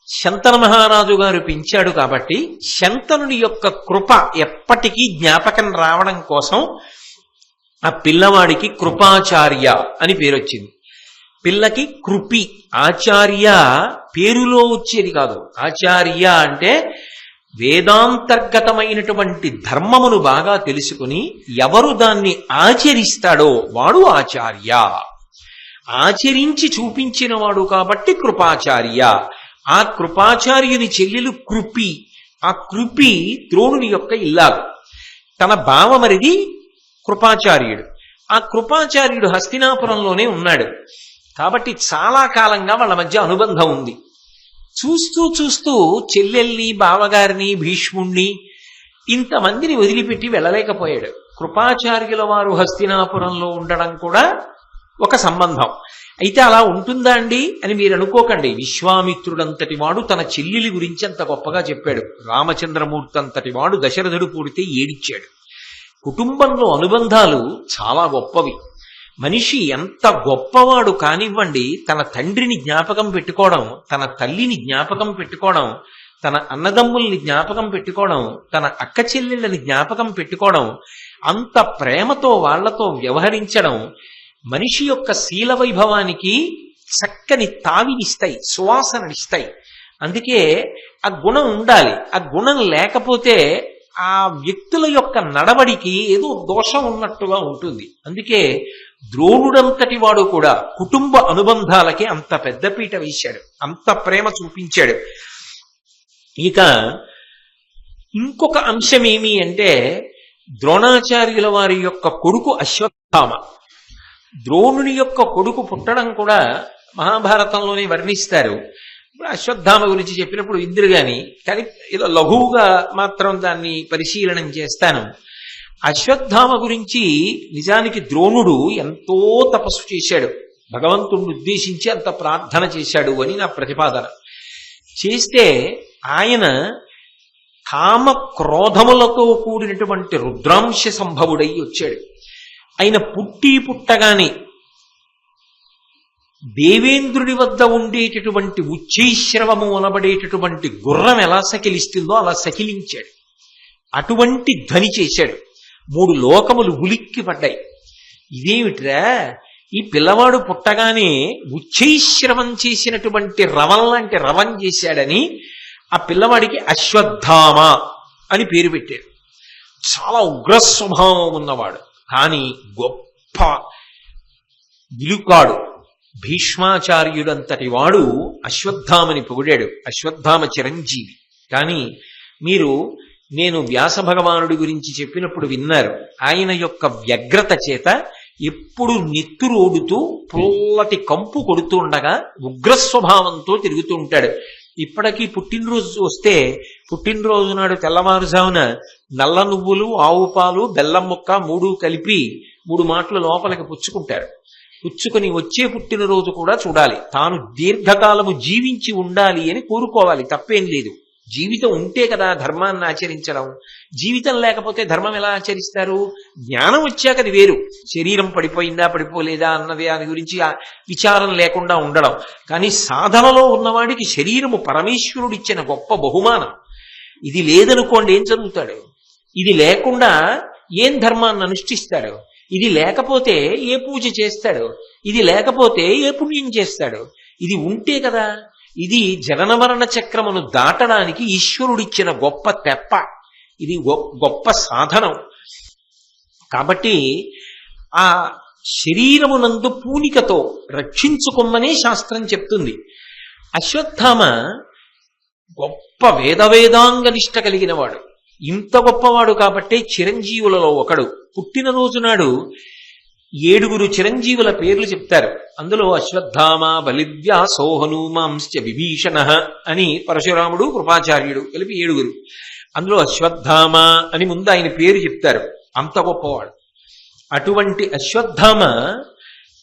శంతన మహారాజు గారు పెంచాడు. కాబట్టి శంతనుని యొక్క కృప ఎప్పటికీ జ్ఞాపకం రావడం కోసం ఆ పిల్లవాడికి కృపాచార్య అని పేరొచ్చింది. పిల్లకి కృపి, ఆచార్య పేరులో వచ్చేది కాదు. ఆచార్య అంటే వేదాంతర్గతమైనటువంటి ధర్మమును బాగా తెలుసుకుని ఎవరు దాన్ని ఆచరిస్తాడో వాడు ఆచార్య. ఆచరించి చూపించిన వాడు కాబట్టి కృపాచార్య. ఆ కృపాచార్యుని చెల్లెలు కృపి. ఆ కృపి ద్రోణుని యొక్క ఇల్లాలు. తన బావమరిది కృపాచార్యుడు. ఆ కృపాచార్యుడు హస్తినాపురంలోనే ఉన్నాడు. కాబట్టి చాలా కాలంగా వాళ్ళ మధ్య అనుబంధం ఉంది. చూస్తూ చూస్తూ చెల్లెల్ని, బావగారిని, భీష్ముణ్ణి ఇంతమందిని వదిలిపెట్టి వెళ్ళలేకపోయాడు. కృపాచార్యుల వారు హస్తినాపురంలో ఉండడం కూడా ఒక సంబంధం. అయితే అలా ఉంటుందా అండి అని మీరు అనుకోకండి. విశ్వామిత్రుడంతటి వాడు తన చెల్లెలి గురించి అంత గొప్పగా చెప్పాడు. రామచంద్రమూర్తి అంతటి వాడు దశరథుడు పుడితే ఏడిచ్చాడు. కుటుంబంలో అనుబంధాలు చాలా గొప్పవి. మనిషి ఎంత గొప్పవాడు కానివ్వండి, తన తండ్రిని జ్ఞాపకం పెట్టుకోవడం, తన తల్లిని జ్ఞాపకం పెట్టుకోవడం, తన అన్నదమ్ముల్ని జ్ఞాపకం పెట్టుకోవడం, తన అక్క చెల్లెళ్ళని జ్ఞాపకం పెట్టుకోవడం, అంత ప్రేమతో వాళ్లతో వ్యవహరించడం మనిషి యొక్క శీల వైభవానికి చక్కని తావినిస్తాయి, సువాసననిస్తాయి. అందుకే ఆ గుణం ఉండాలి. ఆ గుణం లేకపోతే ఆ వ్యక్తుల యొక్క నడవడికి ఏదో దోషం ఉన్నట్టుగా ఉంటుంది. అందుకే ద్రోణుడంతటి వాడు కూడా కుటుంబ అనుబంధాలకి అంత పెద్దపీట వేశాడు, అంత ప్రేమ చూపించాడు. ఇక ఇంకొక అంశం ఏమి అంటే ద్రోణాచార్యుల వారి యొక్క కొడుకు అశ్వత్థామ. ద్రోణుని యొక్క కొడుకు పుట్టడం కూడా మహాభారతంలోనే వర్ణిస్తారు. అశ్వత్థామ గురించి చెప్పినప్పుడు ఇంద్రు గాని, కానీ ఏదో లఘువుగా మాత్రం దాన్ని పరిశీలనం చేస్తాను. అశ్వత్థామ గురించి నిజానికి ద్రోణుడు ఎంతో తపస్సు చేశాడు, భగవంతుడిని ఉద్దేశించి అంత ప్రార్థన చేశాడు అని నా ప్రతిపాదన. చేస్తే ఆయన కామ క్రోధములతో కూడినటువంటి రుద్రాంశ సంభవుడై వచ్చాడు. ఆయన పుట్టగానే దేవేంద్రుడి వద్ద ఉండేటటువంటి ఉచ్చైశ్రవము అనబడేటటువంటి గుర్రం ఎలా సకిలిస్తుందో అలా సకిలించాడు. అటువంటి ధ్వని చేశాడు. 3 లోకములు ఉలిక్కి పడ్డాయి. ఇదేమిట్రా, ఈ పిల్లవాడు పుట్టగానే ఉచ్చైశ్రవం చేసినటువంటి రవం లాంటి రవం చేశాడని ఆ పిల్లవాడికి అశ్వత్థామ అని పేరు పెట్టారు. చాలా ఉగ్రస్వభావం ఉన్నవాడు, కానీ గొప్ప విలుకాడు. భీష్మాచార్యుడంతటి వాడు అశ్వత్థామని పొగిడాడు. అశ్వత్థామ చిరంజీవి. కానీ నేను వ్యాస భగవానుడి గురించి చెప్పినప్పుడు విన్నారు. ఆయన యొక్క వ్యగ్రత చేత ఎప్పుడు నెత్తురోడుతూ పొల్లటి కంపు కొడుతూ ఉండగా ఉగ్రస్వభావంతో తిరుగుతూ ఉంటాడు. ఇప్పటికీ పుట్టినరోజు వస్తే పుట్టినరోజు నాడు తెల్లవారుజామున నల్ల నువ్వులు, ఆవు పాలు, బెల్లం ముక్క 3 కలిపి 3 మాటలు లోపలికి పుచ్చుకుంటారు. పుచ్చుకుని వచ్చే పుట్టినరోజు కూడా చూడాలి. తాను దీర్ఘకాలము జీవించి ఉండాలి అని కోరుకోవాలి, తప్పేం లేదు. జీవితం ఉంటే కదా ధర్మాన్ని ఆచరించడం. జీవితం లేకపోతే ధర్మం ఎలా ఆచరిస్తారు? జ్ఞానం వచ్చాక అది వేరు. శరీరం పడిపోయిందా పడిపోలేదా అన్నది దాని గురించి విచారం లేకుండా ఉండడం. కానీ సాధనలో ఉన్నవాడికి శరీరము పరమేశ్వరుడిచ్చిన గొప్ప బహుమానం. ఇది లేదనుకోండి ఏం చదువుతాడు? ఇది లేకుండా ఏం ధర్మాన్ని అనుష్ఠిస్తాడు? ఇది లేకపోతే ఏ పూజ చేస్తాడు? ఇది లేకపోతే ఏ పుణ్యం చేస్తాడు? ఇది ఉంటే కదా. ఇది జననమరణ చక్రమును దాటడానికి ఈశ్వరుడిచ్చిన గొప్ప తెప్ప. ఇది గొప్ప సాధనం. కాబట్టి ఆ శరీరమునందు పూనికతో రక్షించుకోమనే శాస్త్రం చెప్తుంది. అశ్వత్థామ గొప్ప వేదాంగ నిష్ట కలిగిన వాడు. ఇంత గొప్పవాడు కాబట్టే చిరంజీవులలో ఒకడు. పుట్టినరోజు నాడు 7 చిరంజీవుల పేర్లు చెప్తారు. అందులో అశ్వత్థామ, బలివ్యాసో, హనుమాంశ్చ విభీషణ అని పరశురాముడు, కృపాచార్యుడు కలిపి 7. అందులో అశ్వత్థామ అని ముందు ఆయన పేరు చెప్తారు. అంత గొప్పవాడు. అటువంటి అశ్వత్థామ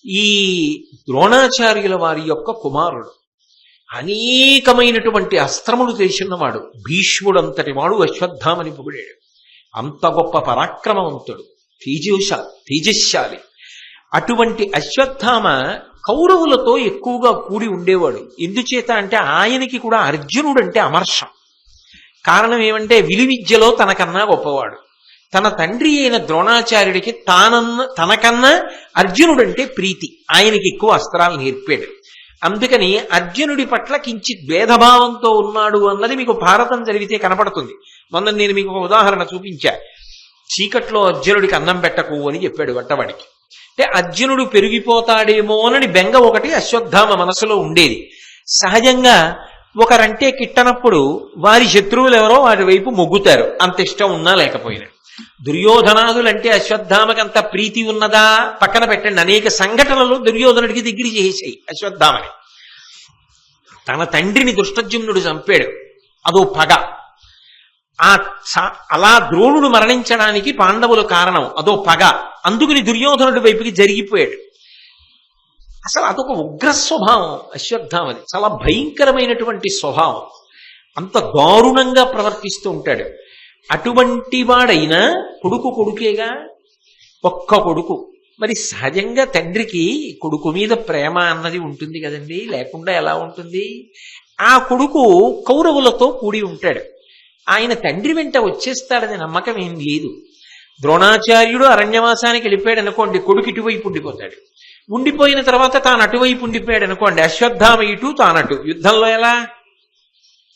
ఈ ద్రోణాచార్యుల వారి యొక్క కుమారుడు. అనేకమైనటువంటి అస్త్రములు తెలిసినవాడు. భీష్ముడంతటి వాడు అశ్వత్థామని పొగిడాడు. అంత గొప్ప పరాక్రమవంతుడు, తేజశాలి. అటువంటి అశ్వత్థామ కౌరవులతో ఎక్కువగా కూడి ఉండేవాడు. ఎందుచేత అంటే ఆయనకి కూడా అర్జునుడంటే అమర్షం. కారణం ఏమంటే విలువిద్యలో తనకన్నా గొప్పవాడు. తన తండ్రి అయిన ద్రోణాచార్యుడికి తనకన్నా అర్జునుడంటే ప్రీతి. ఆయనకి ఎక్కువ అస్త్రాలు నేర్పాడు. అందుకని అర్జునుడి పట్ల కించిత్ భేదభావంతో ఉన్నాడు అన్నది మీకు భారతం చదివితే కనపడుతుంది. మొన్న నేను మీకు ఒక ఉదాహరణ చూపించా. చీకట్లో అర్జునుడికి అన్నం పెట్టకు అని చెప్పాడు వంటవాడికి. అంటే అర్జునుడు పెరిగిపోతాడేమోనని బెంగ ఒకటి అశ్వత్థామ మనసులో ఉండేది. సహజంగా ఒకరంటే కిట్టనప్పుడు వారి శత్రువులు ఎవరో వారి వైపు మొగ్గుతారు, అంత ఇష్టం ఉన్నా లేకపోయినా. దుర్యోధనాదులంటే అశ్వత్థామకి అంత ప్రీతి ఉన్నదా? పక్కన పెట్టండి. అనేక సంఘటనలు దుర్యోధనుడికి దగ్గర చేసేసాయి అశ్వత్థామని. తన తండ్రిని దుష్టజుమ్నుడు చంపాడు, అదో పగ. అలా ద్రోణుడు మరణించడానికి పాండవులు కారణం, అదో పగ. అందుకుని దుర్యోధనుడి వైపుకి జరిగిపోయాడు. అసలు అదొక ఉగ్ర స్వభావం అశ్వత్థామది. చాలా భయంకరమైనటువంటి స్వభావం. అంత దారుణంగా ప్రవర్తిస్తూ ఉంటాడు. అటువంటి వాడైనా కొడుకేగా, ఒక్క కొడుకు. మరి సహజంగా తండ్రికి కొడుకు మీద ప్రేమ అన్నది ఉంటుంది కదండి, లేకుండా ఎలా ఉంటుంది? ఆ కొడుకు కౌరవులతో కూడి ఉంటాడు. ఆయన తండ్రి వెంట వచ్చేస్తాడని నమ్మకం ఏం లేదు. ద్రోణాచార్యుడు అరణ్యవాసానికి వెళ్ళిపోయాడు అనుకోండి, కొడుకు ఇటువైపు ఉండిపోతాడు. ఉండిపోయిన తర్వాత తాను అటువైపు ఉండిపోయాడు అనుకోండి, అశ్వత్థామ ఇటు తానటు. యుద్ధంలో ఎలా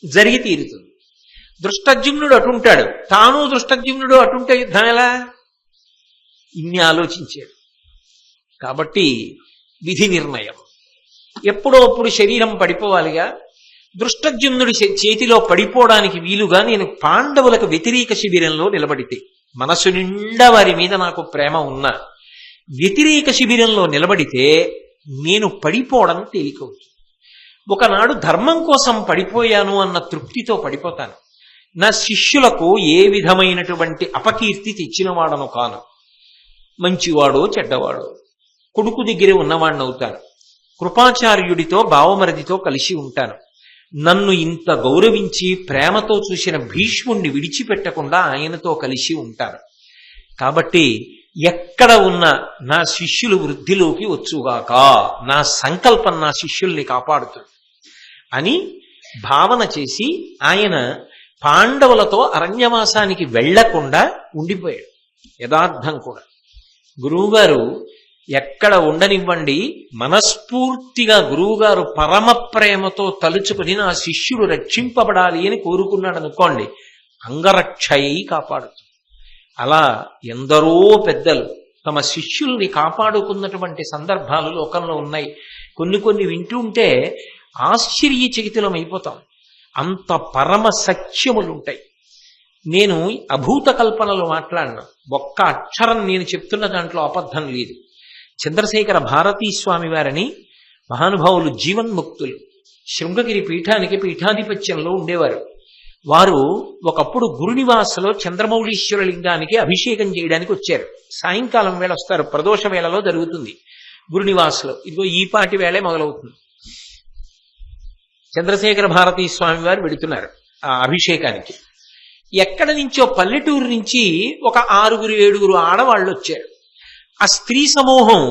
జరిగి తీరుతుంది. దృష్టజ్యుమ్నుడు అటుంటాడు, తాను దృష్టజ్యుమ్నుడు అటుంటే యుద్ధం ఎలా? ఇన్ని ఆలోచించాడు. కాబట్టి విధి నిర్ణయం. ఎప్పుడో అప్పుడు శరీరం పడిపోవాలిగా. దృష్టజ్యుమ్నుడి చేతిలో పడిపోవడానికి వీలుగా నేను పాండవులకు వ్యతిరేక శిబిరంలో నిలబడితే, మనసు నిండా వారి మీద నాకు ప్రేమ ఉన్నా వ్యతిరేక శిబిరంలో నిలబడితే నేను పడిపోవడం తేలికవుతుంది. ఒకనాడు ధర్మం కోసం పడిపోయాను అన్న తృప్తితో పడిపోతాను. నా శిష్యులకు ఏ విధమైనటువంటి అపకీర్తి తెచ్చినవాడను కాను. మంచివాడో చెడ్డవాడో కొడుకు దగ్గరే ఉన్నవాడిని అవుతాను. కృపాచార్యుడితో భావమరదితో కలిసి ఉంటాను. నన్ను ఇంత గౌరవించి ప్రేమతో చూసిన భీష్ముణ్ణి విడిచిపెట్టకుండా ఆయనతో కలిసి ఉంటాను. కాబట్టి ఎక్కడ ఉన్నా నా శిష్యులు వృద్ధిలోకి వచ్చుగాక, నా సంకల్పం నా శిష్యుల్ని కాపాడుతుంది అని భావన చేసి ఆయన పాండవులతో అరణ్యవాసానికి వెళ్లకుండా ఉండిపోయాడు. యథార్థం కూడా గురువుగారు ఎక్కడ ఉండనివ్వండి, మనస్ఫూర్తిగా గురువుగారు పరమ ప్రేమతో తలుచుకుని నా శిష్యుడు రక్షింపబడాలి అని కోరుకున్నాడు అనుకోండి, అంగరక్షయి కాపాడుతుంది. అలా ఎందరో పెద్దలు తమ శిష్యుల్ని కాపాడుకున్నటువంటి సందర్భాలు లోకంలో ఉన్నాయి. కొన్ని వింటుంటే ఆశ్చర్యచకితులం అయిపోతాం. అంత పరమ సత్యములుంటాయి. నేను అభూత కల్పనలు మాట్లాడినా, ఒక్క అక్షరం నేను చెప్తున్న దాంట్లో అబద్ధం లేదు. చంద్రశేఖర భారతీ స్వామి వారని మహానుభావులు, జీవన్ముక్తులు, శృంగగిరి పీఠానికి పీఠాధిపత్యంలో ఉండేవారు. వారు ఒకప్పుడు గురునివాసలో చంద్రమౌళీశ్వర లింగానికి అభిషేకం చేయడానికి వచ్చారు. సాయంకాలం వేళ వస్తారు, ప్రదోష వేళలో జరుగుతుంది గురునివాసలో. ఇదిగో ఈ పాటి వేళే మొదలవుతుంది. చంద్రశేఖర భారతీ స్వామి వారు వెడుతున్నారు ఆ అభిషేకానికి. ఎక్కడి నుంచో పల్లెటూరు నుంచి ఒక 6-7 ఆడవాళ్ళు వచ్చారు. ఆ స్త్రీ సమూహం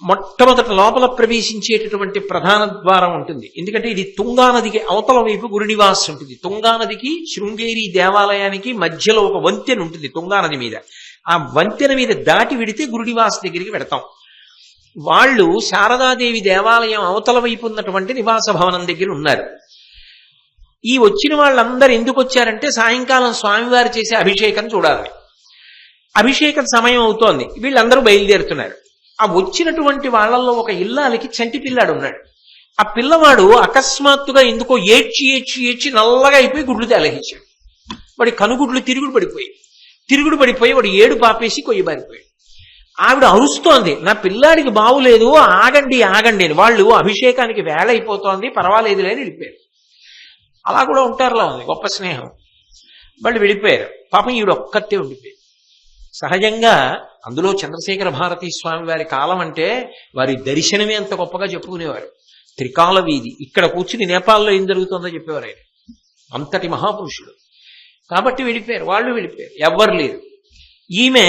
మొట్టమొదట లోపల ప్రవేశించేటటువంటి ప్రధాన ద్వారం ఉంటుంది. ఎందుకంటే ఇది తుంగానదికి అవతల వైపు గురునివాస్ ఉంటుంది. తుంగానదికి శృంగేరి దేవాలయానికి మధ్యలో ఒక వంతెన ఉంటుంది తుంగానది మీద. ఆ వంతెన మీద దాటి విడితే గురునివాస్ దగ్గరికి వెడతాం. వాళ్ళు శారదాదేవి దేవాలయం అవతల వైపు ఉన్నటువంటి నివాస భవనం దగ్గర ఉన్నారు. ఈ వచ్చిన వాళ్ళందరూ ఎందుకు వచ్చారంటే సాయంకాలం స్వామివారు చేసే అభిషేకం చూడాలి. అభిషేకం సమయం అవుతోంది, వీళ్ళందరూ బయలుదేరుతున్నారు. ఆ వచ్చినటువంటి వాళ్ళల్లో ఒక ఇల్లాలకి చంటి పిల్లాడు ఉన్నాడు. ఆ పిల్లవాడు అకస్మాత్తుగా ఎందుకో ఏడ్చి ఏడ్చి ఏడ్చి నల్లగా అయిపోయి గుడ్లు తేలహించాడు. వాడి కనుగుడ్లు తిరుగుడు పడిపోయి వాడు ఏడు పాపేసి కొయ్యబారిపోయాడు. ఆవిడ అరుస్తోంది, నా పిల్లాడికి బాగులేదు, ఆగండి ఆగండి అని. వాళ్ళు అభిషేకానికి వేళ అయిపోతోంది, పర్వాలేదు లేని వెళ్ళిపోయారు. అలా కూడా ఉంటారులా ఉంది గొప్ప స్నేహం. వాళ్ళు వెళ్ళిపోయారు. పాపం ఈవిడ ఒక్కతే ఉండిపోయారు. సహజంగా అందులో చంద్రశేఖర భారతీ స్వామి వారి కాలం అంటే వారి దర్శనమే అంత గొప్పగా చెప్పుకునేవారు. త్రికాల వీధి, ఇక్కడ కూర్చుని నేపాల్లో ఏం జరుగుతుందో చెప్పేవారు ఆయన. అంతటి మహాపురుషుడు. కాబట్టి వెళ్ళిపోయారు, వాళ్ళు వెళ్ళిపోయారు, ఎవ్వరు లేరు. ఈమె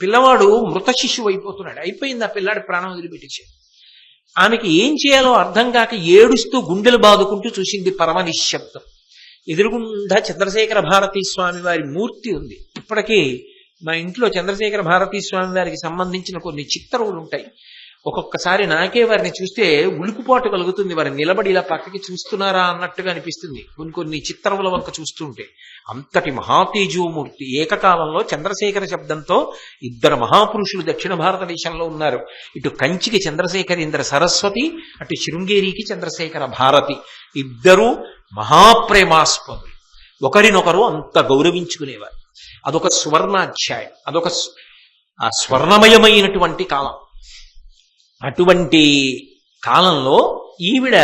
పిల్లవాడు మృత శిశువు అయిపోతున్నాడు. అయిపోయింది, ఆ పిల్లాడు ప్రాణం వదిలిపెట్టించాడు. ఆమెకి ఏం చేయాలో అర్థం కాక ఏడుస్తూ గుండెలు బాదుకుంటూ చూసింది పరమ నిశ్శబ్దం. ఎదురుగుండా చంద్రశేఖర భారతీ స్వామి వారి మూర్తి ఉంది. ఇప్పటికీ మా ఇంట్లో చంద్రశేఖర భారతీ స్వామి వారికి సంబంధించిన కొన్ని చిత్రములు ఉంటాయి. ఒక్కొక్కసారి నాకే వారిని చూస్తే ఉలుకుపాటు కలుగుతుంది. వారు నిలబడి ఇలా పక్కకి చూస్తున్నారా అన్నట్టుగా అనిపిస్తుంది కొన్ని చిత్రముల వంక చూస్తుంటే. అంతటి మహాతేజోమూర్తి. ఏకకాలంలో చంద్రశేఖర శబ్దంతో ఇద్దరు మహాపురుషులు దక్షిణ భారతదేశంలో ఉన్నారు. ఇటు కంచికి చంద్రశేఖరేంద్ర సరస్వతి, అటు శృంగేరికి చంద్రశేఖర భారతి. ఇద్దరూ మహాప్రేమాస్పదులు, ఒకరినొకరు అంత గౌరవించుకునేవారు. అదొక సువర్ణాధ్యాయం, అదొక స్వర్ణమయమైనటువంటి కాలం. అటువంటి కాలంలో ఈవిడ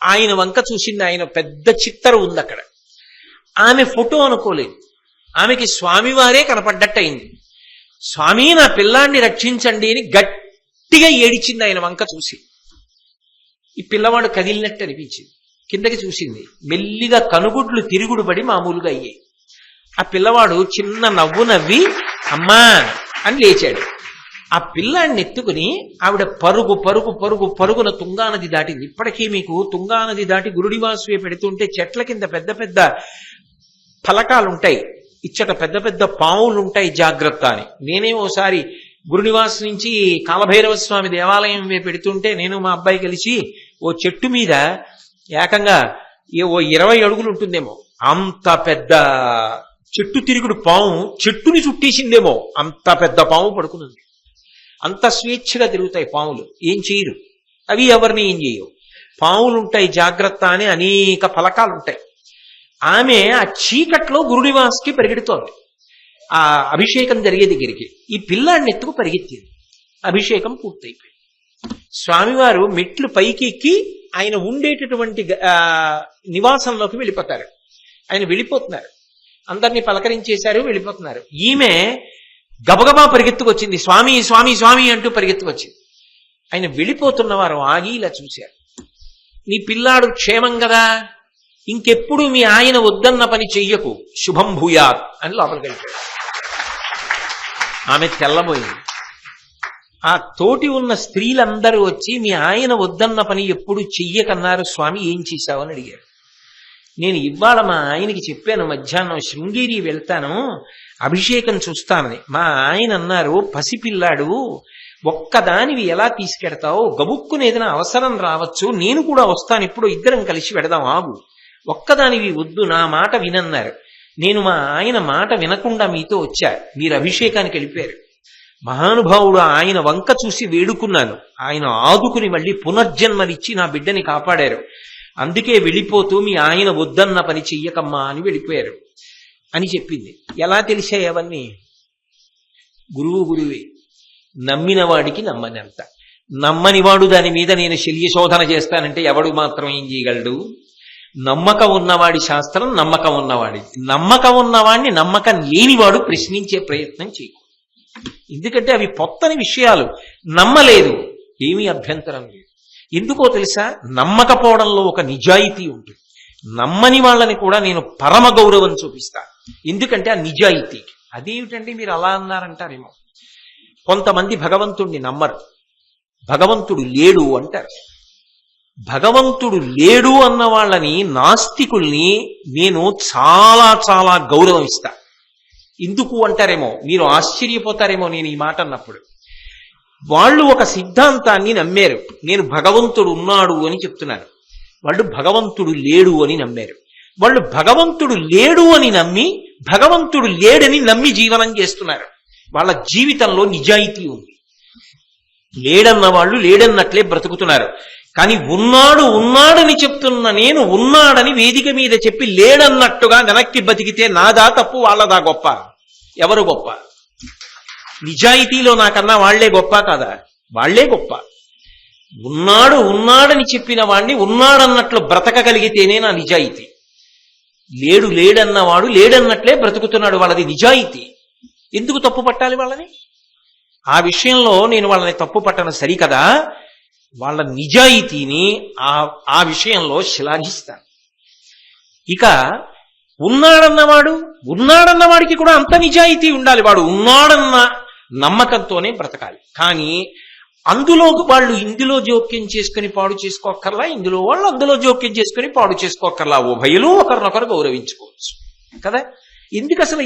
ఆయన వంక చూసింది. ఆయన పెద్ద చిత్తరు ఉంది అక్కడ. ఆమె ఫోటో అనుకోలేదు, ఆమెకి స్వామివారే కనపడ్డట్టు అయింది. స్వామి నా పిల్లాన్ని రక్షించండి అని గట్టిగా ఏడిచింది ఆయన వంక చూసి. ఈ పిల్లవాడు కదిలినట్టు అనిపించింది. కిందకి చూసింది, మెల్లిగా కనుగుడ్లు తిరుగుడు పడి మామూలుగా అయ్యాయి. ఆ పిల్లవాడు చిన్న నవ్వు నవ్వి అమ్మా అని లేచాడు. ఆ పిల్లాన్ని ఎత్తుకుని ఆవిడ పరుగు పరుగు పరుగు పరుగున తుంగానది దాటింది. ఇప్పటికీ మీకు తుంగానది దాటి గురునివాసు పెడుతుంటే చెట్ల కింద పెద్ద పెద్ద ఫలకాలుంటాయి, ఇచ్చట పెద్ద పెద్ద పావులుంటాయి జాగ్రత్త అని. నేనే ఓసారి గురునివాస్ నుంచి కాలభైరవ స్వామి దేవాలయం పెడుతుంటే నేను మా అబ్బాయి కలిసి ఓ చెట్టు మీద ఏకంగా ఓ 20 అడుగులు ఉంటుందేమో అంత పెద్ద చెట్టు తిరుగుడు పాము చెట్టుని చుట్టేసిందేమో అంత పెద్ద పాము పడుకునుంది. అంత స్వేచ్ఛగా తిరుగుతాయి పాములు, ఏం చేయరు అవి, ఎవరిని ఏం చేయవు. పాములుంటాయి జాగ్రత్త అని అనేక ఫలకాలు ఉంటాయి. ఆమె ఆ చీకట్లో గురునివాస్కి పరిగెడుతోంది ఆ అభిషేకం జరిగే దగ్గరికి. ఈ పిల్లాడిని ఎత్తుకు పరిగెత్తింది. అభిషేకం పూర్తయిపోయింది. స్వామివారు మెట్లు పైకి ఎక్కి ఆయన ఉండేటటువంటి నివాసంలోకి వెళ్ళిపోతారు. ఆయన వెళ్ళిపోతున్నారు, అందరినీ పలకరించేశారు, వెళ్ళిపోతున్నారు. ఈమె గబగబా పరిగెత్తుకొచ్చింది, స్వామి స్వామి స్వామి అంటూ పరిగెత్తుకొచ్చింది. ఆయన వెళ్ళిపోతున్నవారు ఆగి ఇలా చూశారు. నీ పిల్లాడు క్షేమం కదా, ఇంకెప్పుడు మీ ఆయన వద్దన్న పని చెయ్యకు, శుభం భూయాత్ అని లోపలికి వెళ్ళిపోయాడు. ఆమె తెల్లబోయింది. ఆ తోటి ఉన్న స్త్రీలందరూ వచ్చి మీ ఆయన వద్దన్న పని ఎప్పుడు చెయ్యకన్నారు స్వామి, ఏం చేశావని అడిగారు. నేను ఇవాళ మా ఆయనకి చెప్పాను, మధ్యాహ్నం శృంగేరి వెళ్తాను అభిషేకం చూస్తానని. మా ఆయన అన్నారు, పసిపిల్లాడు ఒక్కదానివి ఎలా తీసుకెడతావు, గబుక్కుని ఏదైనా అవసరం రావచ్చు, నేను కూడా వస్తాను, ఇప్పుడు ఇద్దరం కలిసి వెడదాం, ఆగు, ఒక్కదానివి వద్దు, నా మాట వినన్నారు. నేను మా ఆయన మాట వినకుండా మీతో వచ్చా, మీరు అభిషేకానికి వెళ్ళిపోయారు. మహానుభావుడు ఆయన వంక చూసి వేడుకున్నాను, ఆయన ఆదుకుని మళ్ళీ పునర్జన్మనిచ్చి నా బిడ్డని కాపాడారు. అందుకే వెళ్ళిపోతూ మీ ఆయన వద్దన్న పని చెయ్యకమ్మా అని వెళ్ళిపోయారు అని చెప్పింది. ఎలా తెలిసాయి అవన్నీ? గురువే, నమ్మిన వాడికి నమ్మనంత. నమ్మనివాడు దాని మీద నేను శల్యశోధన చేస్తానంటే ఎవడు మాత్రం ఏం చేయగలడు? నమ్మకం ఉన్నవాడి శాస్త్రం నమ్మకం ఉన్నవాడి. నమ్మకం ఉన్నవాడిని నమ్మకం లేనివాడు ప్రశ్నించే ప్రయత్నం చేయకూడదు. ఎందుకంటే అవి కొత్తని విషయాలు. నమ్మలేదు, ఏమీ అభ్యంతరం లేదు. ఎందుకో తెలుసా? నమ్మకపోవడంలో ఒక నిజాయితీ ఉంటుంది. నమ్మని వాళ్ళని కూడా నేను పరమ గౌరవం చూపిస్తా, ఎందుకంటే ఆ నిజాయితీ. అదేమిటండి మీరు అలా అన్నారంటారేమో. కొంతమంది భగవంతుణ్ణి నమ్మరు, భగవంతుడు లేడు అంటారు. భగవంతుడు లేడు అన్న వాళ్ళని, నాస్తికుల్ని నేను చాలా చాలా గౌరవం ఇస్తా. ఎందుకు అంటారేమో, మీరు ఆశ్చర్యపోతారేమో నేను ఈ మాట అన్నప్పుడు. వాళ్ళు ఒక సిద్ధాంతాన్ని నమ్మారు. నేను భగవంతుడు ఉన్నాడు అని చెప్తున్నారు, వాళ్ళు భగవంతుడు లేడు అని నమ్మారు. వాళ్ళు భగవంతుడు లేడు అని నమ్మి భగవంతుడు లేడని నమ్మి జీవనం చేస్తున్నారు. వాళ్ళ జీవితంలో నిజాయితీ ఉంది. లేడన్న వాళ్ళు లేడన్నట్లే బ్రతుకుతున్నారు. కానీ ఉన్నాడు ఉన్నాడని చెప్తున్న నేను ఉన్నాడని వేదిక మీద చెప్పి లేడన్నట్టుగా వెనక్కి బతికితే నాదా తప్పు, వాళ్ళదా గొప్ప? ఎవరు గొప్ప? నిజాయితీలో నాకన్నా వాళ్లే గొప్ప కాదా? వాళ్లే గొప్ప. ఉన్నాడు ఉన్నాడని చెప్పిన వాణ్ణి ఉన్నాడన్నట్లు బ్రతకగలిగితేనే నా నిజాయితీ. లేడు లేడన్నవాడు లేడన్నట్లే బ్రతుకుతున్నాడు, వాళ్ళది నిజాయితీ. ఎందుకు తప్పు పట్టాలి వాళ్ళని? ఆ విషయంలో నేను వాళ్ళని తప్పు పట్టను సరికదా, వాళ్ళ నిజాయితీని ఆ విషయంలో శ్లాఘిస్తాను. ఇక ఉన్నాడన్నవాడికి కూడా అంత నిజాయితీ ఉండాలి. వాడు ఉన్నాడన్న నమ్మకంతోనే బ్రతకాలి. కానీ అందులో వాళ్ళు ఇందులో జోక్యం చేసుకుని పాడు చేసుకోక్కర్లా, ఇందులో వాళ్ళు అందులో జోక్యం చేసుకుని పాడు చేసుకోక్కర్లా. ఉభయలు ఒకరినొకరు గౌరవించుకోవచ్చు కదా. ఎందుకు అసలు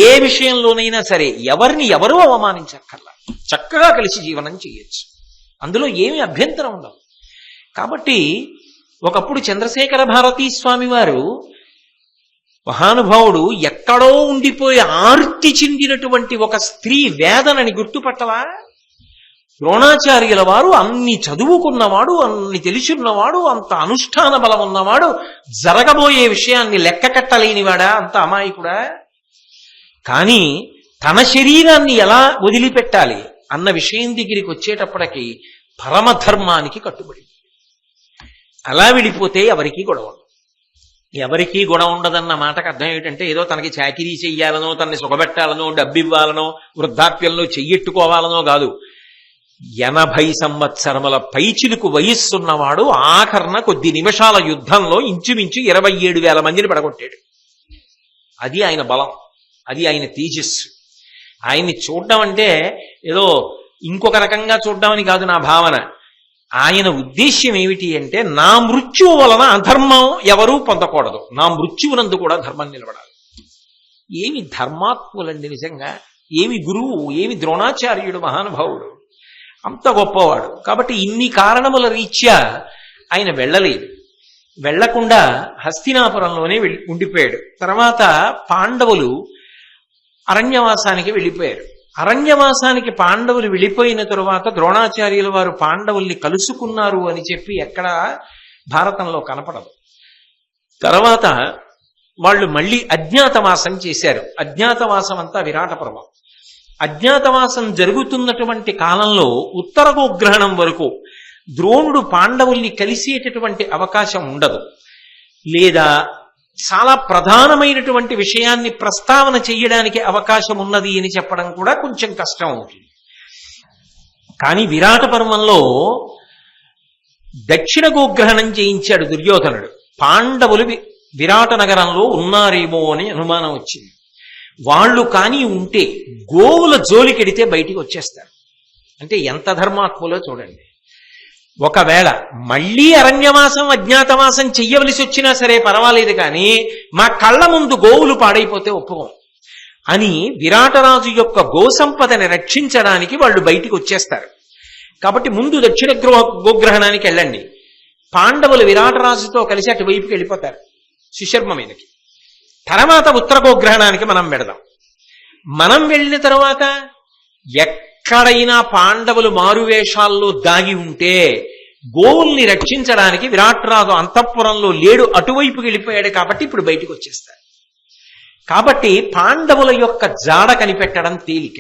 ఏ విషయంలోనైనా సరే ఎవరిని ఎవరూ అవమానించక్కర్లా, చక్కగా కలిసి జీవనం చేయొచ్చు, అందులో ఏమి అభ్యంతరం ఉండదు. కాబట్టి ఒకప్పుడు చంద్రశేఖర భారతీ స్వామి వారు మహానుభావుడు ఎక్కడో ఉండిపోయి ఆర్తి చెందినటువంటి ఒక స్త్రీ వేదనని గుర్తుపట్టవా? ద్రోణాచార్యుల వారు అన్ని చదువుకున్నవాడు, అన్ని తెలుసున్నవాడు, అంత అనుష్ఠాన బలం ఉన్నవాడు, జరగబోయే విషయాన్ని లెక్క కట్టలేనివాడా, అంత అమాయకుడా? కానీ తన శరీరాన్ని ఎలా వదిలిపెట్టాలి అన్న విషయం దగ్గరికి వచ్చేటప్పటికి పరమధర్మానికి కట్టుబడి అలా వెళ్ళిపోతే ఎవరికీ గొడవ ఉండదు. ఎవరికీ గొడవ ఉండదన్న మాటకు అర్థం ఏమిటంటే ఏదో తనకి చాకిరీ చెయ్యాలనో, తనని సుఖపెట్టాలనో, డబ్బివ్వాలనో, వృద్ధాప్యంలో చెయ్యెట్టుకోవాలనో కాదు. 80 సంవత్సరముల పైచిలుకు వయస్సున్నవాడు ఆఖరణ కొద్ది నిమిషాల యుద్ధంలో ఇంచుమించు 27,000 మందిని పడగొట్టాడు. అది ఆయన బలం, అది ఆయన తేజస్సు. ఆయన్ని చూడడం అంటే ఏదో ఇంకొక రకంగా చూడడం కాదు నా భావన. ఆయన ఉద్దేశ్యం ఏమిటి అంటే నా మృత్యువు వలన అధర్మం ఎవరూ పొందకూడదు, నా మృత్యువునందు కూడా ధర్మం నిలబడాలి. ఏమి ధర్మాత్ములండి నిజంగా, ఏమి గురువు, ఏమి ద్రోణాచార్యుడు మహానుభావుడు, అంత గొప్పవాడు. కాబట్టి ఇన్ని కారణముల రీత్యా ఆయన వెళ్ళలేదు. వెళ్లకుండా హస్తినాపురంలోనే ఉండిపోయాడు. తర్వాత పాండవులు అరణ్యవాసానికి వెళ్ళిపోయారు. అరణ్యవాసానికి పాండవులు వెళ్ళిపోయిన తరువాత ద్రోణాచార్యుల వారు పాండవుల్ని కలుసుకున్నారు అని చెప్పి ఎక్కడ భారతంలో కనపడదు. తర్వాత వాళ్ళు మళ్ళీ అజ్ఞాతవాసం చేశారు. అజ్ఞాతవాసం అంతా విరాట పర్వం. అజ్ఞాతవాసం జరుగుతున్నటువంటి కాలంలో ఉత్తర గోగ్రహణం వరకు ద్రోణుడు పాండవుల్ని కలిసేటటువంటి అవకాశం ఉండదు, లేదా చాలా ప్రధానమైనటువంటి విషయాన్ని ప్రస్తావన చెయ్యడానికి అవకాశం ఉన్నది అని చెప్పడం కూడా కొంచెం కష్టం అవుతుంది. కానీ విరాట పర్వంలో దక్షిణ గోగ్రహణం చేయించాడు దుర్యోధనుడు. పాండవులు విరాట నగరంలో ఉన్నారేమో అని అనుమానం వచ్చింది. వాళ్ళు కానీ ఉంటే గోవుల జోలికెడితే బయటికి వచ్చేస్తారు. అంటే ఎంత ధర్మాత్ములో చూడండి. ఒకవేళ మళ్లీ అరణ్యవాసం అజ్ఞాతవాసం చెయ్యవలసి వచ్చినా సరే పర్వాలేదు, కానీ మా కళ్ళ ముందు గోవులు పాడైపోతే ఒప్పుకోం అని విరాటరాజు యొక్క గోసంపదని రక్షించడానికి వాళ్ళు బయటికి వచ్చేస్తారు. కాబట్టి ముందు దక్షిణ గోగ్రహణానికి వెళ్ళండి. పాండవులు విరాటరాజుతో కలిసి అటువైపుకి వెళ్ళిపోతారు సుశర్మ మీదకి. తర్వాత ఉత్తర గోగ్రహణానికి మనం వెడదాం. మనం వెళ్ళిన తర్వాత ఎక్కడైనా పాండవులు మారువేషాల్లో దాగి ఉంటే గోవుల్ని రక్షించడానికి విరాట్రాజు అంతఃపురంలో లేడు, అటువైపుకి వెళ్ళిపోయాడు. కాబట్టి ఇప్పుడు బయటికి వచ్చేస్తారు. కాబట్టి పాండవుల యొక్క జాడ కనిపెట్టడం తేలిక.